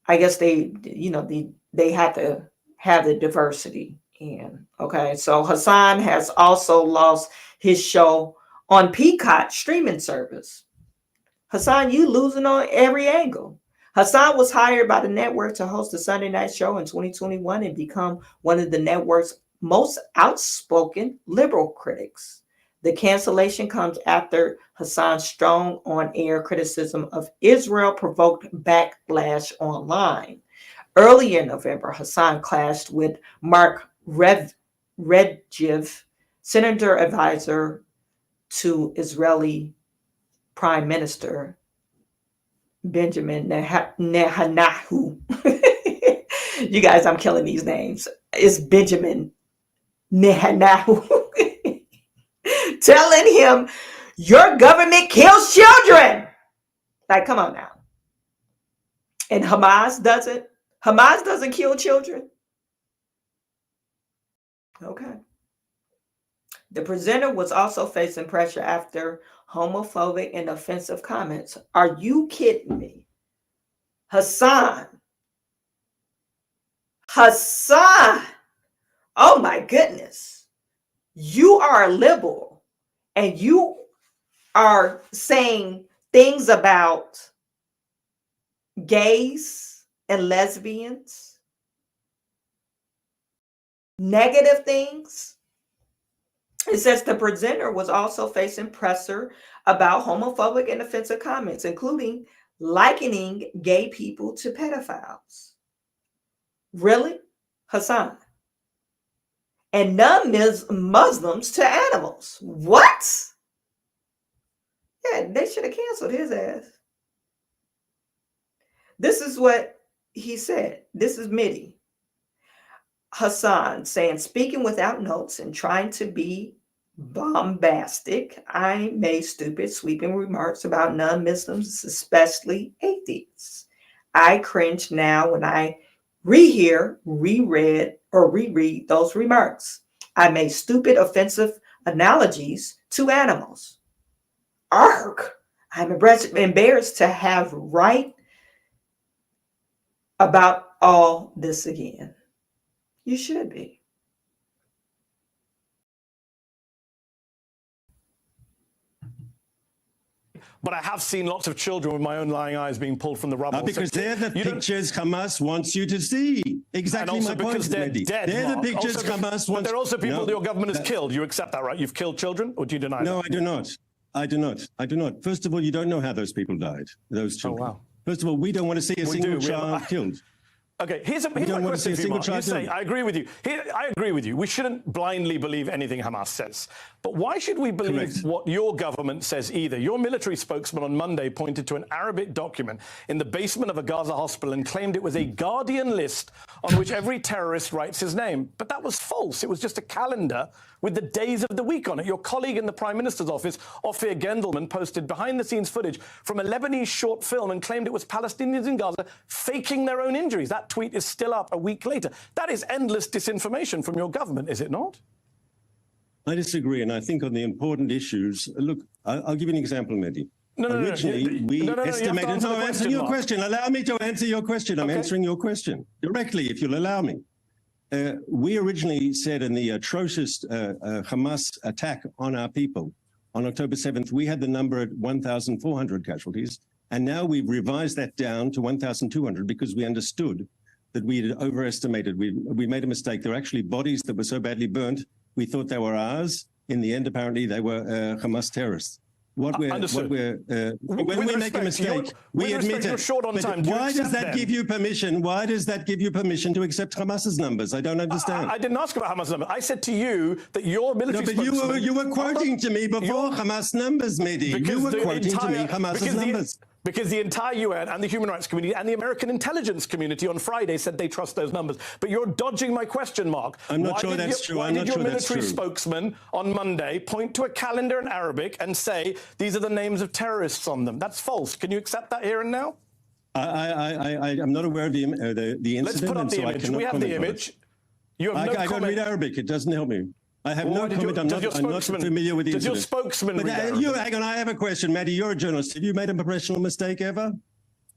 I guess they have to have the diversity in. Okay, so Hassan has also lost his show on Peacock streaming service. Hassan, you losing on every angle. Hassan was hired by the network to host the Sunday night show in 2021 and become one of the network's most outspoken liberal critics. The cancellation comes after Hassan's strong on-air criticism of Israel provoked backlash online. Early in November, Hassan clashed with Mark Redjiv, senator advisor to Israeli Prime Minister Benjamin Netanyahu. You guys, I'm killing these names. It's Benjamin Netanyahu. Telling him, your government kills children. Like, come on now. And Hamas doesn't? Hamas doesn't kill children? Okay. The presenter was also facing pressure after homophobic and offensive comments. Are you kidding me? Hassan. Oh my goodness. You are a liberal and you are saying things about gays and lesbians, negative things. It says the presenter was also facing pressure about homophobic and offensive comments, including likening gay people to pedophiles. Really? Hassan. And non-Muslims to animals. What? Yeah, they should have canceled his ass. This is what he said. This is Mehdi. Hassan saying, speaking without notes and trying to be bombastic, I made stupid, sweeping remarks about non-Muslims, especially atheists. I cringe now when I reread those remarks. I made stupid, offensive analogies to animals. Arg! I'm embarrassed to have write about all this again. You should be. But I have seen lots of children with my own lying eyes being pulled from the rubble. Because they're the pictures Hamas wants you to see. Exactly and also my point, because they're Mehdi. dead, They're Mark. the pictures Also, Hamas but wants. there are also people No, that your government has that- killed. You accept that, right? You've killed children, or do you deny that? No, I do not. I do not. I do not. First of all, you don't know how those people died, those children. Oh, wow. First of all, we don't want to see a single child killed. Okay, here's my don't want to see question a for you, single Mark. You child say, killed. I agree with you. I agree with you. We shouldn't blindly believe anything Hamas says. But why should we believe what your government says either? Your military spokesman on Monday pointed to an Arabic document in the basement of a Gaza hospital and claimed it was a Guardian list on which every terrorist writes his name. But that was false. It was just a calendar with the days of the week on it. Your colleague in the Prime Minister's office, Ophir Gendelman, posted behind-the-scenes footage from a Lebanese short film and claimed it was Palestinians in Gaza faking their own injuries. That tweet is still up a week later. That is endless disinformation from your government, is it not? I disagree, and I think on the important issues, look, I'll give you an example, Mehdi. Originally, we estimated. No, answer your question. Allow me to answer your question. I'm answering your question directly, if you'll allow me. We originally said in the atrocious Hamas attack on our people on October 7th, we had the number at 1,400 casualties. And now we've revised that down to 1,200 because we understood that we had overestimated. We made a mistake. There were actually bodies that were so badly burnt, we thought they were ours. In the end, apparently, they were Hamas terrorists. When we make a mistake, we admit it. You're short on time. Why does that give you permission? Why does that give you permission to accept Hamas's numbers? I don't understand. I didn't ask about Hamas numbers. I said to you that your military spokesman... But you were quoting to me before Hamas numbers, Mehdi. You were quoting to me Hamas's numbers. Because the entire UN and the human rights community and the American intelligence community on Friday said they trust those numbers. But you're dodging my question, Mark. I'm not sure that's true. Why did your military spokesman on Monday point to a calendar in Arabic and say these are the names of terrorists on them? That's false. Can you accept that here and now? I'm not aware of the incident. Let's put up the image. We have the image. You have no I don't read Arabic. It doesn't help me. I have no comment. I'm not familiar with the incident. Does your spokesman read Arabic? Hang on, I have a question, Maddie. You're a journalist. Have you made a professional mistake ever?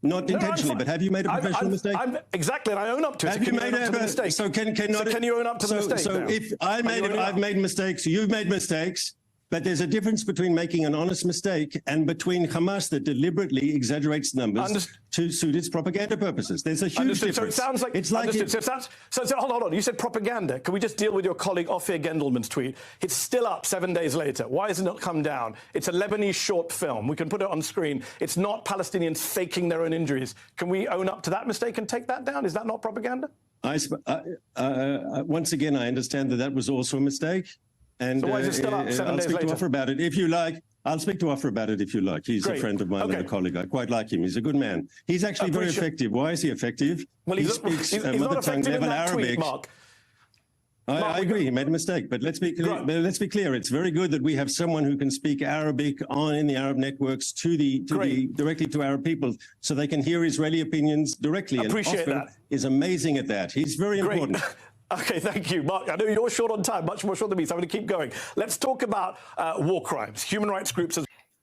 Not intentionally, but have you made a professional mistake? Exactly, and I own up to it. Have you made a mistake? So can you own up to the mistake? So if I've made mistakes, you've made mistakes. But there's a difference between making an honest mistake and between Hamas that deliberately exaggerates numbers to suit its propaganda purposes. There's a huge difference. So it sounds like it's like hold on. You said propaganda. Can we just deal with your colleague Ophir Gendelman's tweet? It's still up 7 days later. Why has it not come down? It's a Lebanese short film. We can put it on screen. It's not Palestinians faking their own injuries. Can we own up to that mistake and take that down? Is that not propaganda? Once again, I understand that was also a mistake. And so why is it still up 7 days later? I'll speak to Ophir about it if you like. I'll speak to Ophir about it if you like. He's a friend of mine and a colleague. I quite like him. He's a good man. He's actually very effective. Why is he effective? Well, he speaks mother tongue level Arabic. I agree. He made a mistake, but let's be clear. It's very good that we have someone who can speak Arabic in the Arab networks directly to Arab people, so they can hear Israeli opinions directly. Appreciate that. Is amazing at that. He's very important. Okay, thank you, Mark. I know you're short on time, much more short than me, so I'm going to keep going. Let's talk about war crimes. Human rights groups.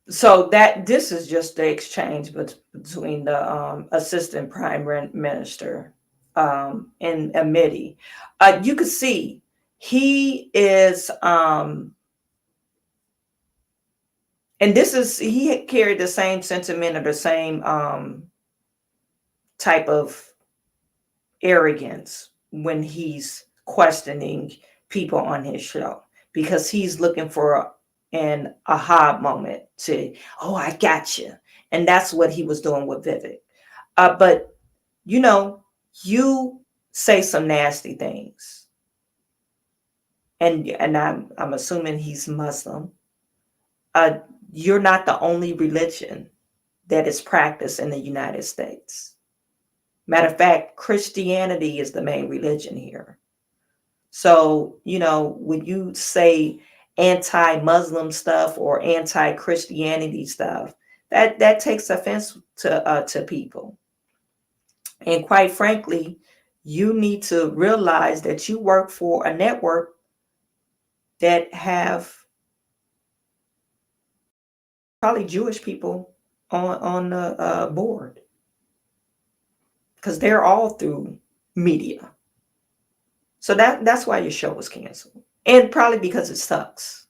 So this is just the exchange between the assistant prime minister and Amidi. You could see he is, and he carried the same sentiment or the same type of arrogance when he's questioning people on his show, because he's looking for an aha moment to, oh, I got you. And that's what he was doing with Vivek. But, you say some nasty things. And I'm assuming he's Muslim. You're not the only religion that is practiced in the United States. Matter of fact, Christianity is the main religion here. So, you know, when you say anti-Muslim stuff or anti-Christianity stuff, that takes offense to people. And quite frankly, you need to realize that you work for a network that have probably Jewish people on the board, because they're all through media. So that's why your show was canceled, and probably because it sucks.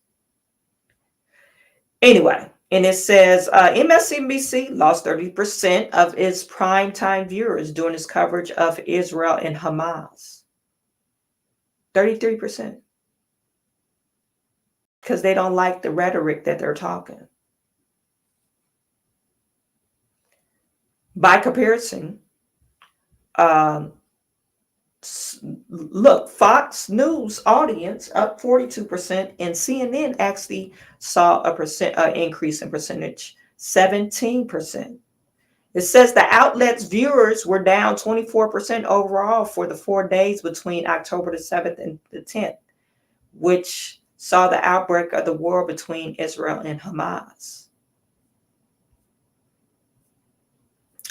Anyway, and it says MSNBC lost 30% of its primetime viewers during its coverage of Israel and Hamas. 33%. Because they don't like the rhetoric that they're talking. By comparison, look, Fox News audience up 42%, and CNN actually saw a increase in percentage, 17%. It says the outlet's viewers were down 24% overall for the 4 days between October the 7th and the 10th, which saw the outbreak of the war between Israel and Hamas.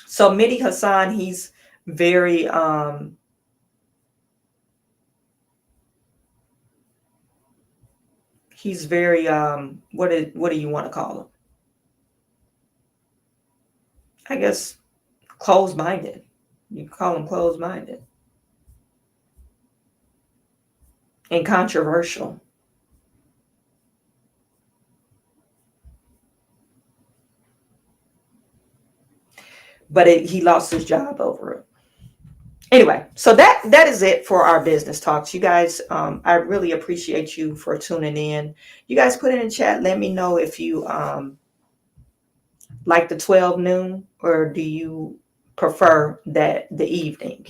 So Mehdi Hassan, he's very what do you want to call him? I guess closed-minded. You call him closed-minded and controversial. But he lost his job over it. Anyway, so that is it for our business talks. You guys, I really appreciate you for tuning in. You guys put it in chat. Let me know if you like the 12 noon, or do you prefer the evening?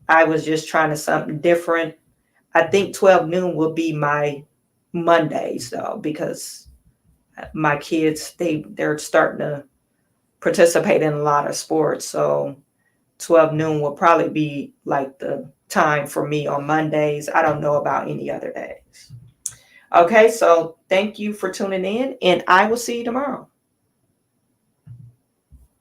I was just trying to something different. I think 12 noon will be my Mondays though, because my kids, they're starting to participate in a lot of sports. So 12 noon will probably be like the time for me on Mondays. I don't know about any other days. Okay, so thank you for tuning in, and I will see you tomorrow.